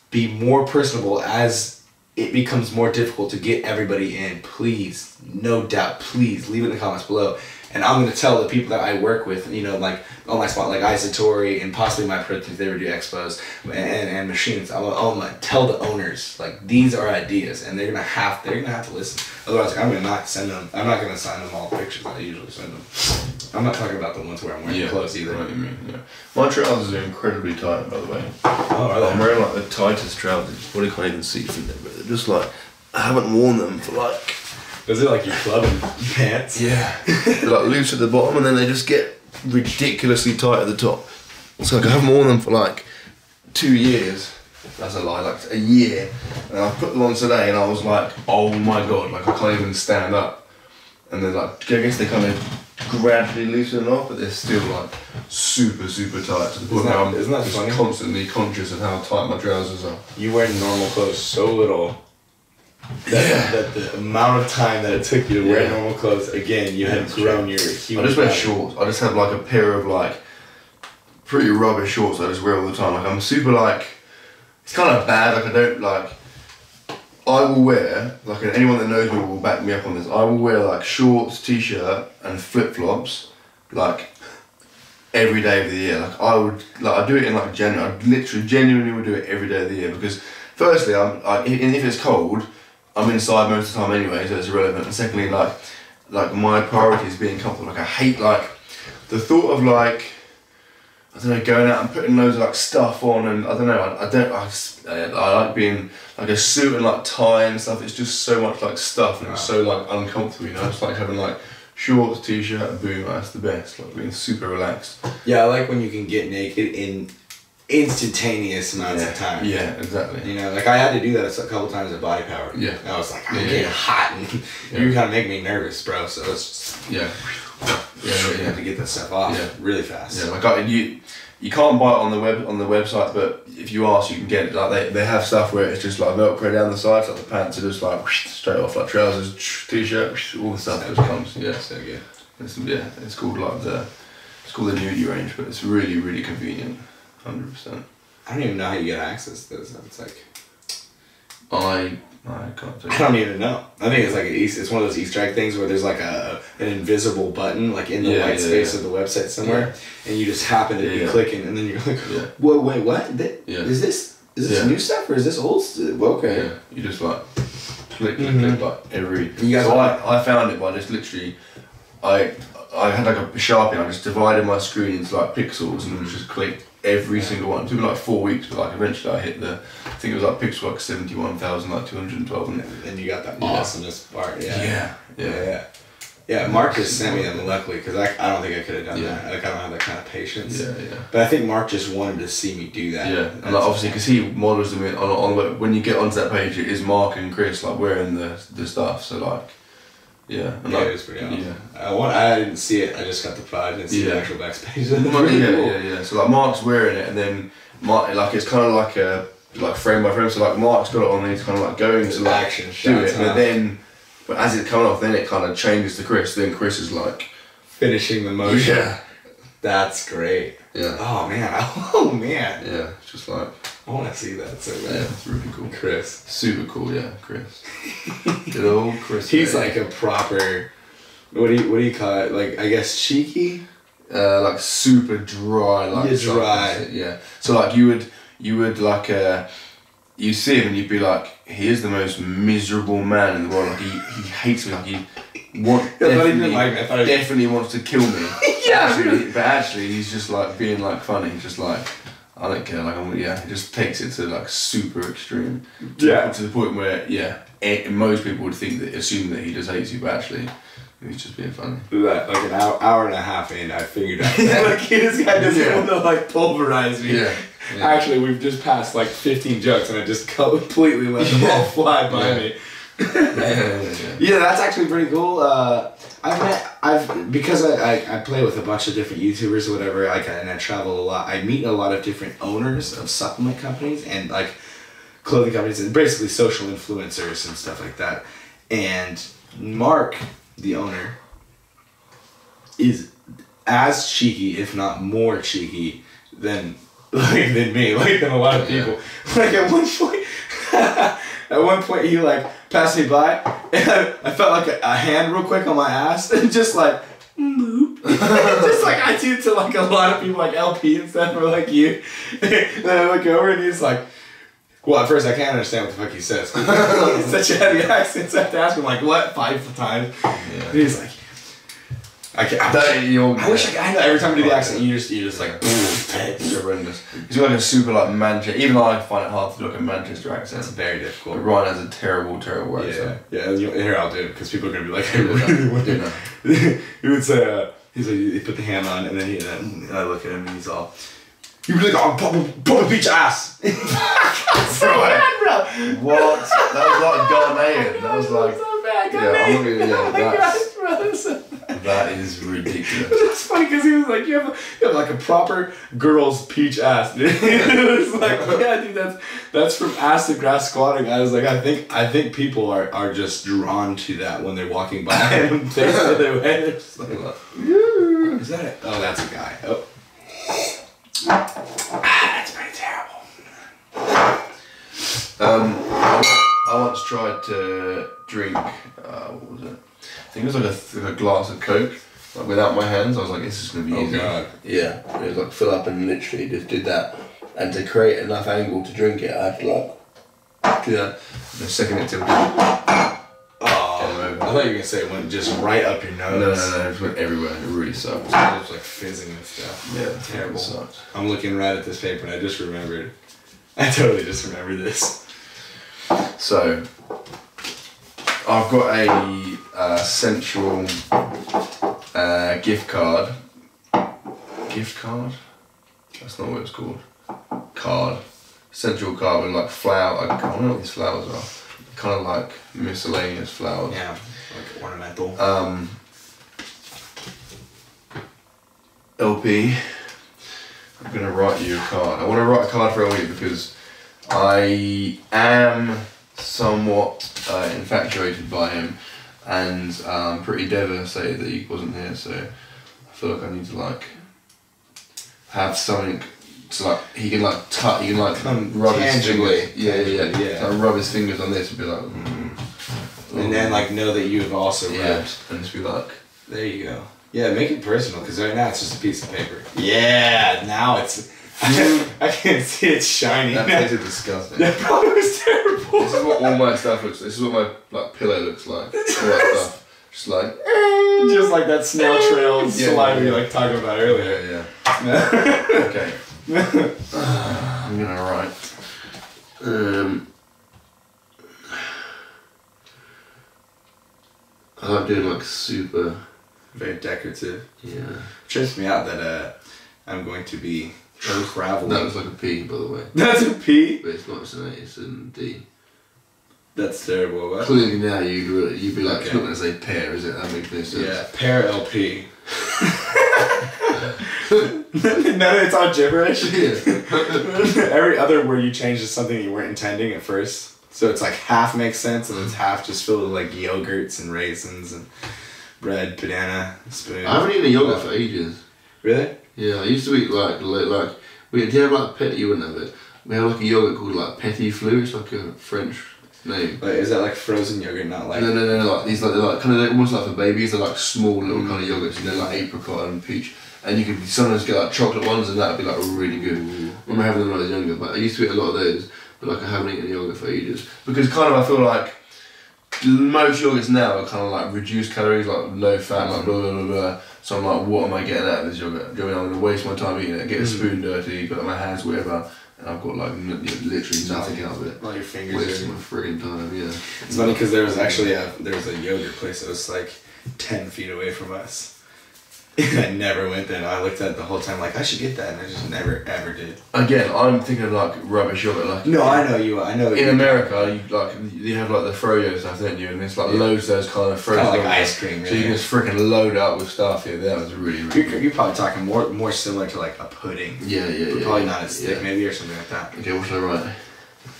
Speaker 1: be more personable as it becomes more difficult to get everybody in, please, no doubt, please leave it in the comments below. And I'm going to tell the people that I work with, you know, like on my spot, like Isatori and possibly my protein, if they ever do expos and machines, I'm going to tell the owners, like, these are ideas, and they're going to have to listen. Otherwise, like, I'm going to not send them, I'm not going to sign them all pictures that I usually send them. I'm not talking about the ones where I'm wearing clothes either.
Speaker 2: Right, my trousers are incredibly tight, by the way.
Speaker 1: Oh, are they?
Speaker 2: I'm wearing like the tightest trousers. Well, you can't even see from them, but they're just like, I haven't worn them for like.
Speaker 1: Is it like your clubbing pants?
Speaker 2: Yeah. They're like loose at the bottom, and then they just get ridiculously tight at the top. It's like I haven't worn them for like 2 years. That's a lie, like a year. And I put them on today, and I was like, oh my God, like I can't even stand up. and then like I guess they kind of gradually loosen off, but they're still like super tight to the point where I'm just funny? Constantly conscious of how tight my trousers are.
Speaker 1: You wear normal clothes so little that the amount of time that it took you to wear normal clothes, again, you had grown your human
Speaker 2: I just wear shorts. I just have like a pair of like pretty rubbish shorts I just wear all the time. Like I'm super like, it's kind of bad, like I don't like, I will wear, like anyone that knows me will back me up on this, I will wear like shorts, t-shirt and flip-flops like every day of the year. Like I do it in like January, I literally genuinely would do it every day of the year because firstly, if it's cold, I'm inside most of the time anyway, so it's irrelevant. And secondly, like my priority is being comfortable. Like I hate like the thought of like, I don't know, going out and putting loads of like stuff on, and I don't know, I like being like a suit and like tie and stuff. It's just so much like stuff and it's so like uncomfortable, you know. I just like having like shorts, t-shirt, and boom. That's the best. Like being super relaxed.
Speaker 1: Yeah, I like when you can get naked in instantaneous amounts of time.
Speaker 2: Yeah, exactly.
Speaker 1: You know, like I had to do that a couple times at Body Power.
Speaker 2: Yeah.
Speaker 1: And I was like, I'm getting hot, and you kind of make me nervous, bro. So it's just you have to get that stuff off really fast.
Speaker 2: Yeah, like you can't buy it on the website, but if you ask, you can get it. Like they have stuff where it's just like Velcro down the sides, like the pants are just like straight off, like trousers, t-shirt, all the stuff just comes. Yeah,
Speaker 1: so good.
Speaker 2: It's called like the nudie range, but it's really convenient. 100%.
Speaker 1: I don't even know how you get access to this. It's like
Speaker 2: I can't tell you.
Speaker 1: I don't even know. I think it's like it's one of those Easter egg things where there's like an invisible button like in the white space of the website somewhere, and you just happen to be clicking, and then you're like, whoa, wait, what? Is this new stuff or is this old stuff? Okay.
Speaker 2: Yeah. You just like click like every. So I found it by just literally, I had like a Sharpie. I just divided my screen into like pixels and just clicked every single one. It took me like 4 weeks, but like eventually I hit I think it was like pixel like 71,212, and
Speaker 1: then you got that awesomeness part. Yeah. Mark just sent me them luckily because I don't think I could have done that. Like I don't have that kind of patience. But I think Mark just wanted to see me do that.
Speaker 2: Yeah, and like obviously because he models them on when you get onto that page, it is Mark and Chris like wearing the stuff. So like. Yeah, and
Speaker 1: it was pretty awesome. I didn't see it. I just got the pride. I didn't see the actual backstage.
Speaker 2: Yeah. So like Mark's wearing it, and then Mark like it's kind of like frame by frame. So like Mark's got it on, and he's kind of like going to like
Speaker 1: action
Speaker 2: do it, and then but as it's coming off, then it kind of changes to Chris. Then Chris is like
Speaker 1: finishing the motion.
Speaker 2: Yeah,
Speaker 1: that's great.
Speaker 2: Yeah.
Speaker 1: Oh man.
Speaker 2: Yeah, it's just like.
Speaker 1: I want to see that so bad.
Speaker 2: Yeah, it's really cool.
Speaker 1: Chris.
Speaker 2: Super cool, yeah, Chris. Good old Chris.
Speaker 1: He's like a proper, what do you call it? Like, I guess cheeky?
Speaker 2: Like super dry, like
Speaker 1: dry.
Speaker 2: Yeah. So like you would like you see him and you'd be like, he is the most miserable man in the world. Like he hates me. Like definitely wants to kill me. But actually he's just like being like funny. He's just like, I don't care, like he just takes it to like super extreme. To the point where most people would assume that he just hates you, but actually he's just being funny.
Speaker 1: Like an hour and a half in, I figured out like this guy doesn't want to like pulverize me.
Speaker 2: Yeah.
Speaker 1: Actually, we've just passed like 15 jokes and I just completely let them all fly by me. Yeah, that's actually pretty cool. Because I play with a bunch of different YouTubers or whatever, and I travel a lot. I meet a lot of different owners of supplement companies and like clothing companies and basically social influencers and stuff like that. And Mark, the owner, is as cheeky, if not more cheeky, than me, than a lot of people. Like at one point he like passed me by and I felt like a hand real quick on my ass and just like boop. Just like I do to like a lot of people like LP and stuff or like you. And then I look over and he's like, well, at first I can't understand what the fuck he says. It's such a heavy accent, so I have to ask him like what 5 times. And he's like, I wish I know every time I do the accent you're just like
Speaker 2: it's horrendous. He's got like a super like Manchester, even though I find it hard to do like a Manchester accent.
Speaker 1: It's very difficult.
Speaker 2: But Ryan has a terrible accent.
Speaker 1: Yeah, here I'll do it because people are gonna be like, I really want to. He would say, he's like, he put the hand on and then I look at him and he's all, you really got probably beat your ass. So bad, bro.
Speaker 2: What? That was like Ghanaian. That was like,
Speaker 1: so bad.
Speaker 2: that's That is ridiculous.
Speaker 1: But that's funny because he was like, you have like a proper girl's peach ass, dude. It was like, yeah, dude, that's from ass to grass squatting. I was like, I think people are just drawn to that when they're walking by and face the other way. They're just like, is that it? Oh, that's a guy. Oh. That's pretty terrible.
Speaker 2: I once tried to drink, what was it? I think it was like a glass of Coke, like without my hands. I was like, this is going to be easy.
Speaker 3: God. Yeah, it was like fill up and literally just did that. And to create enough angle to drink it, I had to like do that.
Speaker 2: The second it tilted.
Speaker 1: Oh, I thought you were going to say it went just right up your nose.
Speaker 2: No, it just went everywhere. It really sucked.
Speaker 1: It was like fizzing and stuff.
Speaker 2: Yeah,
Speaker 1: terrible.
Speaker 2: Sucked.
Speaker 1: I'm looking right at this paper and I just remembered. I totally just remembered this.
Speaker 2: So, I've got a Central gift card. Gift card? That's not what it's called. Card. Central card with like flower. I don't know what these flowers are. Kind of like miscellaneous flowers.
Speaker 1: Yeah, like ornamental.
Speaker 2: LP, I'm gonna write you a card. I want to write a card for LP because I am somewhat infatuated by him, and I'm pretty devastated that he wasn't here. So I feel like I need to like have something so like he can like touch, he can like rub his fingers. Yeah. Like, rub his fingers on this and be like,
Speaker 1: and then like know that you've also rubbed,
Speaker 2: and just be like,
Speaker 1: there you go. Yeah, make it personal because right now it's just a piece of paper. Yeah, now it's. I can't see it shiny.
Speaker 2: That tasted disgusting.
Speaker 1: That probably was terrible.
Speaker 2: This is what all my stuff looks. This is what my like pillow looks like. All that stuff, just like
Speaker 1: that snail trail slime we like talking about earlier.
Speaker 2: Yeah. Okay. I'm gonna write. I like doing like super.
Speaker 1: Very decorative.
Speaker 2: Yeah.
Speaker 1: Trips me out that I'm going to be traveling.
Speaker 2: That looks like a P, by the way.
Speaker 1: That's a P?
Speaker 2: But it's not, it's an A, it's a D.
Speaker 1: That's terrible. What?
Speaker 2: Clearly now you'd be like, okay. It's not going to say pear, is it? That makes no sense.
Speaker 1: Yeah, pear LP. No, it's all gibberish. Yeah. Every other word you change is something you weren't intending at first. So it's like half makes sense and it's half just filled with like yogurts and raisins and bread, banana, spoon.
Speaker 2: I haven't eaten a yogurt for ages.
Speaker 1: Really?
Speaker 2: Yeah, I used to eat like do you have like Petit? You wouldn't have it. We have like a yogurt called like Petit Flou. It's like a French name.
Speaker 1: Like, is that like frozen yogurt, not like?
Speaker 2: No. Like these like they're like kind of almost like for babies. They're like small little kind of yogurts, and they're like apricot and peach. And you could sometimes get like chocolate ones, and that'd be like really good. I remember having them when I was younger, but I used to eat a lot of those. But like I haven't eaten yogurt for ages because kind of I feel like most yogurts now are kind of like reduced calories, like low fat, like blah blah blah blah. So I'm like, what am I getting out of this yogurt? Do you know what I mean? I'm gonna waste my time eating it, get a spoon dirty, put it on my hands, whatever, and I've got like literally nothing out of it.
Speaker 1: All your fingers.
Speaker 2: Wasting my friggin' time, yeah.
Speaker 1: It's funny because there was actually a yogurt place that was like 10 feet away from us. And I never went there. And I looked at it the whole time like I should get that, and I just never ever did.
Speaker 2: Again, I'm thinking of like rubbish yogurt. Like
Speaker 1: no, I know you. I know.
Speaker 2: In America, you have like the froyo stuff, don't you? And it's like loads of those kind of frozen.
Speaker 1: Kind of like ice cream.
Speaker 2: So you can just freaking load it up with stuff. Yeah, that was really good.
Speaker 1: You're probably talking more similar to like a pudding.
Speaker 2: Yeah.
Speaker 1: But probably not as thick, maybe, or something like that.
Speaker 2: Okay, what should I write?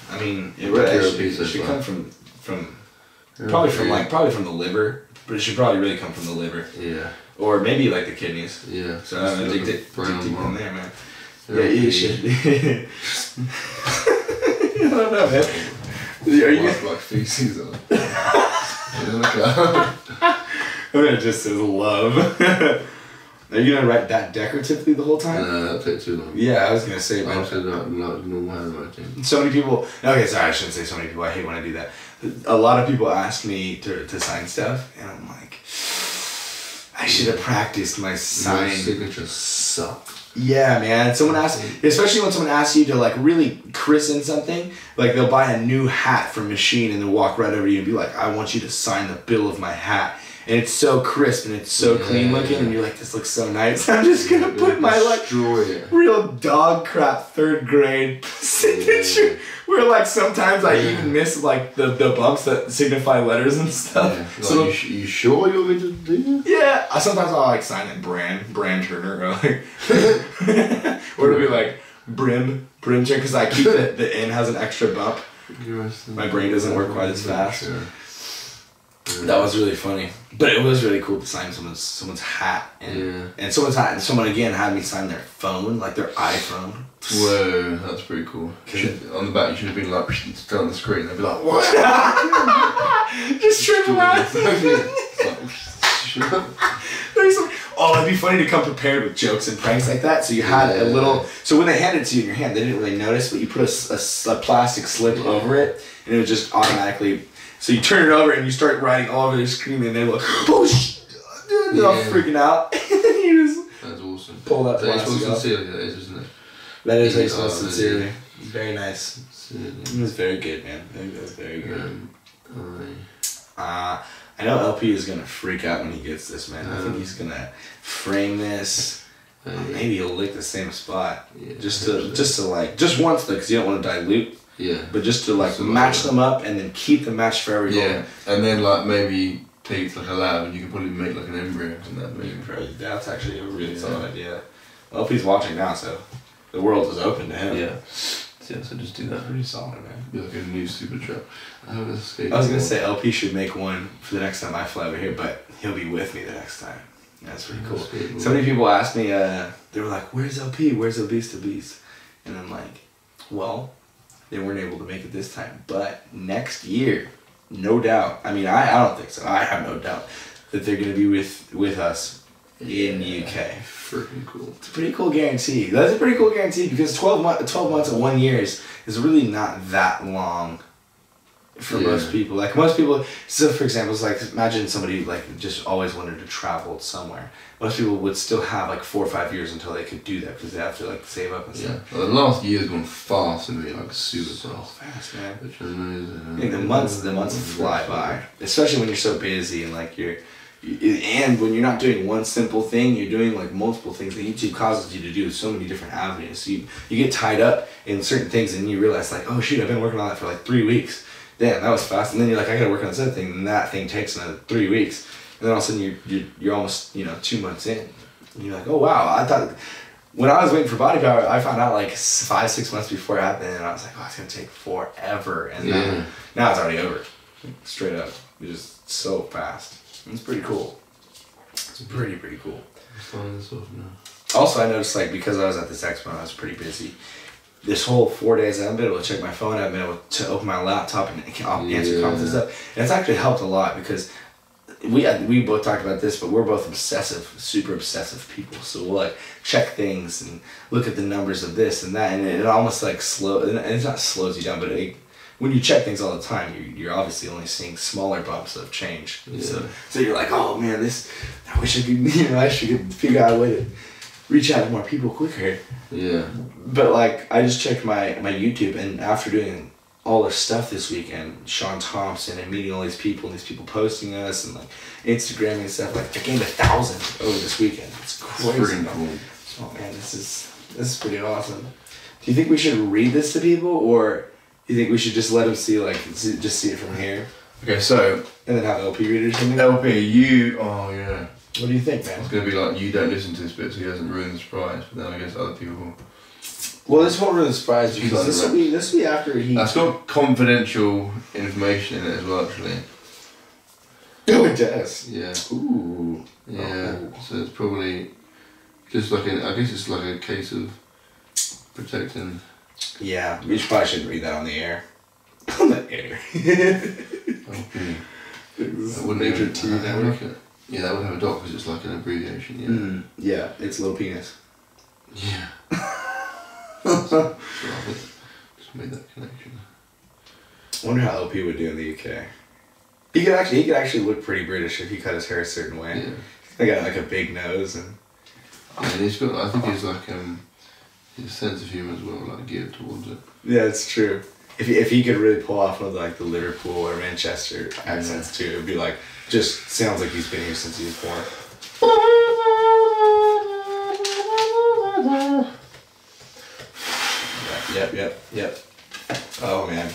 Speaker 1: I mean, it should come from probably from the liver, but it should probably really come from the liver.
Speaker 2: Yeah.
Speaker 1: Or maybe like the kidneys.
Speaker 2: Yeah.
Speaker 1: So I don't know, dig in there, man.
Speaker 2: Yeah,
Speaker 1: you should. I don't know, man. Are you
Speaker 2: like feces on it?
Speaker 1: It just says love. Are you gonna write that decoratively the whole time?
Speaker 2: No, that'll take too long.
Speaker 1: Yeah, I was gonna say, man.
Speaker 2: I'll say that normal handwriting.
Speaker 1: So many people. Okay, sorry, I shouldn't say so many people. I hate when I do that. A lot of people ask me to sign stuff, and I'm like, I should have practiced my sign.
Speaker 2: Your signatures suck.
Speaker 1: Yeah, man. Especially when someone asks you to like really christen something, like they'll buy a new hat from Machine and they'll walk right over to you and be like, I want you to sign the bill of my hat. and it's so crisp and it's so clean looking, and you're like, this looks so nice. I'm just gonna put my like real dog crap 3rd grade signature. Where like sometimes I even miss like the bumps that signify letters and stuff.
Speaker 3: Yeah. Like, so you sure you're going to do that?
Speaker 1: Yeah. Sometimes I'll like sign it Brand Turner, or like or it'll be like Brim Turner, because I keep the N has an extra bump. My brain doesn't work quite as fast.
Speaker 3: Sure.
Speaker 1: That was really funny, but it was really cool to sign someone's hat, and someone again had me sign their phone, like their iPhone.
Speaker 3: Whoa, that's pretty cool. On the back, you should have been like still on the screen. They'd be like, what?
Speaker 1: Just triple out. It'd be funny to come prepared with jokes and pranks like that. So you had a little. So when they handed it to you in your hand, they didn't really notice, but you put a plastic slip over it, and it would just automatically. So you turn it over and you start writing all over their screen, and they're like, "Oh shit!" They're all freaking out. You just
Speaker 3: that's awesome.
Speaker 1: Pull that
Speaker 3: plastic off.
Speaker 1: Sincerely,
Speaker 3: that is, isn't it?
Speaker 1: That is how you spell sincerely. Very nice. It was very good, man. I think that was very good. I know LP is gonna freak out when he gets this, man. I think he's gonna frame this. Maybe he'll lick the same spot, just once though, because you don't want to dilute. Yeah. But just to like match them up and then keep the match forever.
Speaker 3: Yeah. And then like maybe take like a lab and you can probably make like an embryo from that. Maybe.
Speaker 1: That's actually a really solid idea. Well, LP's watching now, so the world is open to him.
Speaker 3: Yeah. So just do that.
Speaker 1: Pretty solid, man.
Speaker 3: Be like a new super trap.
Speaker 1: I was gonna say LP should make one for the next time I fly over here, but he'll be with me the next time. That's pretty cool. So many people asked me, they were like, "Where's LP? Where's Obese to Beast?" And I'm like, well, they weren't able to make it this time, but next year, no doubt. I mean, I don't think so. I have no doubt that they're gonna be with us in UK.
Speaker 3: Freaking cool.
Speaker 1: It's a pretty cool guarantee. That's a pretty cool guarantee, because 12 months and 1 year is really not that long for most people. Like most people, so for example, it's like, imagine somebody like just always wanted to travel somewhere. Most people would still have like 4 or 5 years until they could do that, because they have to like save up and stuff.
Speaker 3: Well, the last year's gone fast and like super
Speaker 1: fast, man.
Speaker 3: Which is amazing.
Speaker 1: I think the months fly by, especially when you're so busy and like and when you're not doing one simple thing, you're doing like multiple things. The YouTube causes you to do so many different avenues. So you get tied up in certain things, and you realize like, oh shoot, I've been working on that for like 3 weeks. Damn, that was fast. And then you're like, I gotta work on this other thing, and that thing takes another 3 weeks. And then all of a sudden you're almost 2 months in. And you're like, oh wow, I thought when I was waiting for Body Power, I found out like 5-6 months before it happened, and I was like, oh, it's gonna take forever. And now it's already over. Straight up. It's just so fast. It's pretty cool. It's pretty cool. Also, I noticed like, because I was at this expo and I was pretty busy, this whole 4 days I haven't been able to check my phone, I haven't been able to open my laptop and answer comments and stuff. And it's actually helped a lot, because we both talked about this, but we're both super obsessive people. So we'll like check things and look at the numbers of this and that, and it almost like it's not slows you down, but when you check things all the time, you're obviously only seeing smaller bumps of change. So you're like, oh man, I wish I could, I should figure out a way to reach out to more people quicker. Yeah. But like, I just checked my YouTube, and after doing all this stuff this weekend, Sean Thompson and meeting all these people, and these people posting us and like Instagramming and stuff, like I gained 1,000 over this weekend. It's crazy. It's pretty cool. Oh man, this is pretty awesome. Do you think we should read this to people, or you think we should just let them see it from here? Okay, so and then have LP read it or something.
Speaker 3: LP,
Speaker 1: oh yeah. What do you think, man?
Speaker 3: It's gonna be like, you don't listen to this bit, so he doesn't ruin the surprise. But then I guess other people will.
Speaker 1: Well, this won't ruin the surprise, because this will be after he.
Speaker 3: That's got confidential information in it as well, actually.
Speaker 1: Oh, it does.
Speaker 3: Yeah.
Speaker 1: Ooh.
Speaker 3: Yeah. Oh. So it's probably just like I guess it's like a case of protecting.
Speaker 1: Yeah, we probably shouldn't read that on the air. On the air.
Speaker 3: Okay. That wouldn't
Speaker 1: Major TV network.
Speaker 3: Yeah, that would have a dot, because it's like an abbreviation. Yeah.
Speaker 1: Yeah, it's little penis.
Speaker 3: Yeah. So I just made that connection.
Speaker 1: I wonder how LP would do in the UK. He could actually look pretty British if he cut his hair a certain way. Yeah. He got like a big nose and.
Speaker 3: Yeah, and he's got. I think he's like his sense of humour as well, like geared towards it.
Speaker 1: Yeah, it's true. if he could really pull off one of like the Liverpool or Manchester accents too, it'd be like just sounds like he's been here since he was born. Yep. Oh man.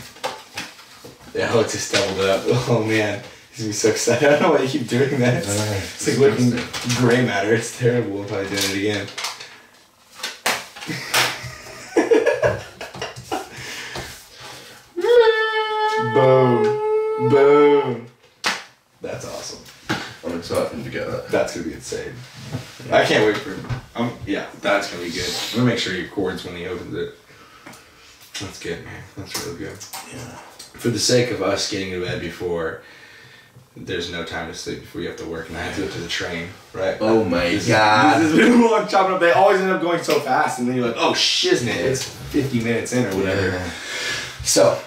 Speaker 1: Yeah, I just doubled up. Oh man. He's gonna be so excited. I don't know why you keep doing that. It's like looking gray matter. It's terrible. I'm probably doing it again. Boom. Boom. That's awesome.
Speaker 2: I'm excited to get that.
Speaker 1: That's gonna be insane. I can't wait for yeah, that's gonna be good. I'm gonna make sure he records when he opens it. That's good, man. That's really good.
Speaker 2: Yeah.
Speaker 1: For the sake of us getting to bed before there's no time to sleep before you have to work and I have to go to the train, right?
Speaker 3: Oh my god.
Speaker 1: This has been a long Choppin' Up. They always end up going so fast and then you're like, oh shiznit, it's 50 minutes in or whatever. Yeah. So,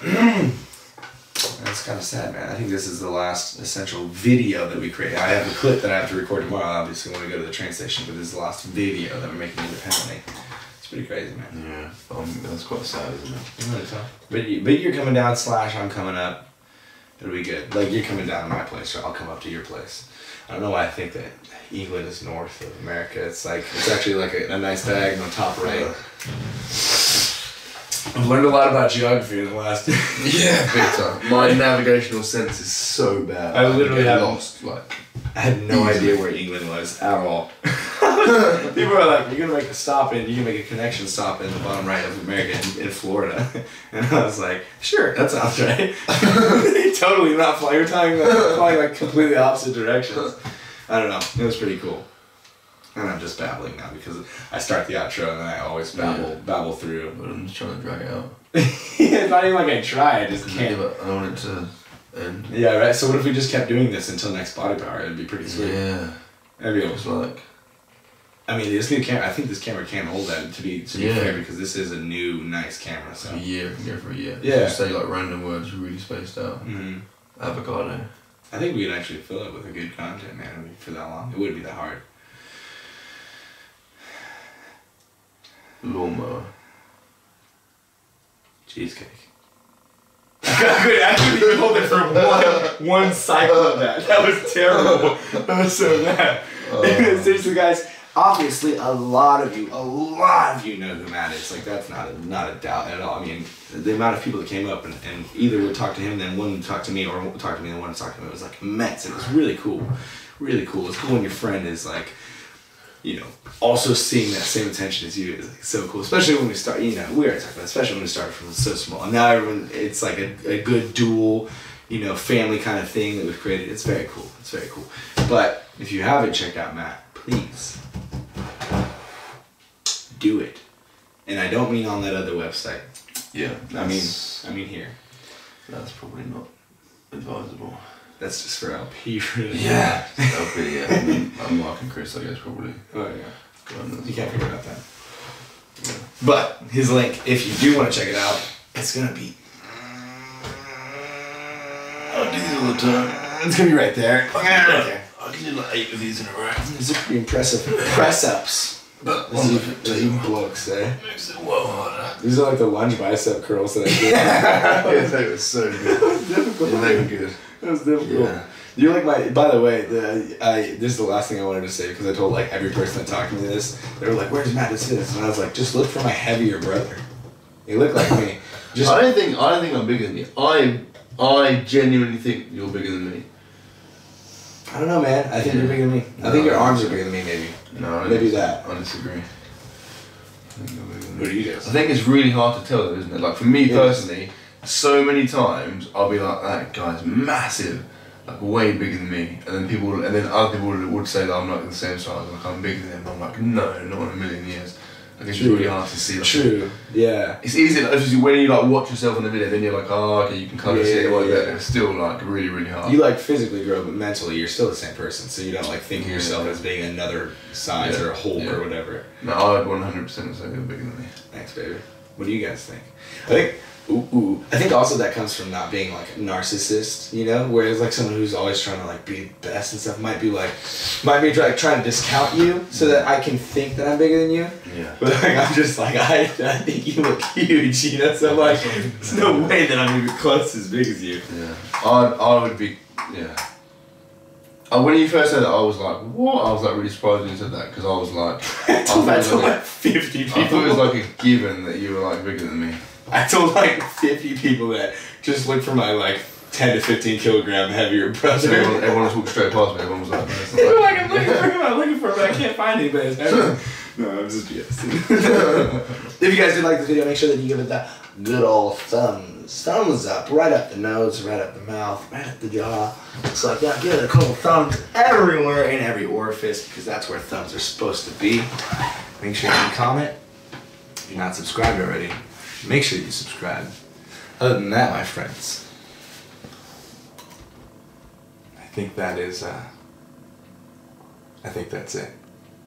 Speaker 1: that's kind of sad, man. I think this is the last essential video that we create. I have a clip that I have to record tomorrow, obviously, when we go to the train station, but this is the last video that we're making independently. It's pretty crazy, man.
Speaker 2: Yeah, that's quite sad, isn't it?
Speaker 1: But you're coming down / I'm coming up. It'll be good. Like, you're coming down to my place, or I'll come up to your place. I don't know why I think that England is north of America. It's like, it's actually like a nice diagonal top right. I've learned a lot about geography in the last year.
Speaker 2: Yeah, big time. My navigational sense is so bad.
Speaker 1: I literally have
Speaker 2: lost. Like,
Speaker 1: I had no idea where England was at all. People are like, you're gonna make a stop in, you can make a connection stop in the bottom right of America in Florida. And I was like, sure, that sounds right. Totally not flying. You're flying like completely opposite directions. I don't know. It was pretty cool. And I'm just babbling now because I start the outro and then I always babble through.
Speaker 2: But I'm just trying to drag it out.
Speaker 1: It's not even like I try, I just can't.
Speaker 2: I want it to end.
Speaker 1: Yeah, right. So what if we just kept doing this until next Body Power? It'd be pretty sweet.
Speaker 2: Yeah.
Speaker 1: That'd be almost
Speaker 2: like.
Speaker 1: I mean, this new camera. I think this camera can hold that. To be fair, because this is a new nice camera. So
Speaker 2: for a year, it can go for a year.
Speaker 1: Yeah.
Speaker 2: Just say like random words, really spaced out.
Speaker 1: Mm-hmm.
Speaker 2: Avocado.
Speaker 1: I think we could actually fill it with a good content, man. For that long, it wouldn't be that hard.
Speaker 2: Lawnmower.
Speaker 1: Cheesecake. I could actually hold it for one cycle of that. That was terrible. That was so bad. Seriously, guys, obviously a lot of you know who Matt is. Like, that's not a doubt at all. I mean, the amount of people that came up and either would talk to him, then one would talk to me, or would talk to me, and one would talk to him. It was like immense. It was really cool. Really cool. It's cool when your friend is like, you know, also seeing that same attention as you is like so cool. Especially when we start, you know, we already talked about, especially when we started from so small. And now everyone, it's like a good dual, you know, family kind of thing that we've created. It's very cool. It's very cool. But if you haven't checked out Matt, please do it. And I don't mean on that other website.
Speaker 2: Yeah.
Speaker 1: I mean here.
Speaker 2: That's probably not advisable.
Speaker 1: That's just for LP, really.
Speaker 2: Yeah. LP, yeah. I mean, I'm Mark and Chris, I guess, probably.
Speaker 1: Oh, yeah. You can't forget about that. Yeah. But his link, if you do want to check it out, it's going to be...
Speaker 2: I do these all the time.
Speaker 1: It's going to be right there.
Speaker 2: I can do like 8 of these in a row.
Speaker 1: These are pretty impressive press-ups.
Speaker 2: But
Speaker 1: these are blokes, eh?
Speaker 2: Makes it well harder.
Speaker 1: These are like the lunge bicep curls that I did.
Speaker 2: Yeah, they were so good.
Speaker 1: That was difficult.
Speaker 2: Yeah, they were good.
Speaker 1: That was difficult. Yeah. You're like my. By the way, this is the last thing I wanted to say because I told like every person that talked to me this. They were like, "Where's MattDoesFitness?" And I was like, "Just look for my heavier brother. You look like me." Just
Speaker 3: I don't think I'm bigger than you. I genuinely think you're bigger than me.
Speaker 1: I don't know, man. I think you're bigger than me. I think your arms are bigger than me, maybe.
Speaker 2: No,
Speaker 1: maybe that.
Speaker 2: I disagree. I think you're bigger than me.
Speaker 1: What do you guys?
Speaker 2: I think it's really hard to tell though, isn't it? Like for me personally, so many times I'll be like, that guy's massive, like way bigger than me, and then other people would say that I'm not the same size, like I'm bigger than them. I'm like, no, not in a million years. Like it's really hard to see. Like,
Speaker 1: True. Yeah.
Speaker 2: It's easy like, when you like watch yourself in the video, then you're like, oh, okay, you can kind of see it like that. It's still like really, really hard.
Speaker 1: You like physically grow, but mentally you're still the same person, so you don't like think of yourself as being another size or a Hulk or whatever.
Speaker 2: No, I'd 100% say you're bigger than me.
Speaker 1: Thanks, baby. What do you guys think? I think Ooh. I think also that comes from not being like a narcissist, you know, whereas like someone who's always trying to like be best and stuff might be like trying to discount you so that I can think that I'm bigger than you.
Speaker 2: Yeah.
Speaker 1: But like I'm just like I think you look huge, you know. So I'm like, there's no way that I'm even close as big as you.
Speaker 2: Yeah. I would be. Yeah. When you first said that, I was like, what? I was like really surprised when you said that because I was like,
Speaker 1: I told like 50 people.
Speaker 2: I thought it was like a given that you were like bigger than me.
Speaker 1: I told like 50 people that just look for my like 10 to 15 kilogram heavier brother.
Speaker 2: Everyone just walked straight past me. Everyone was like,
Speaker 1: they were like, I'm looking for him, but I can't find anybody. No, I'm just BSing. If you guys did like this video, make sure that you give it that good old thumbs up, right up the nose, right up the mouth, right up the jaw. So like that, give it a couple thumbs everywhere in every orifice because that's where thumbs are supposed to be. Make sure you can comment. If you're not subscribed already, make sure you subscribe. Other than that, my friends, I think that is, I think that's it.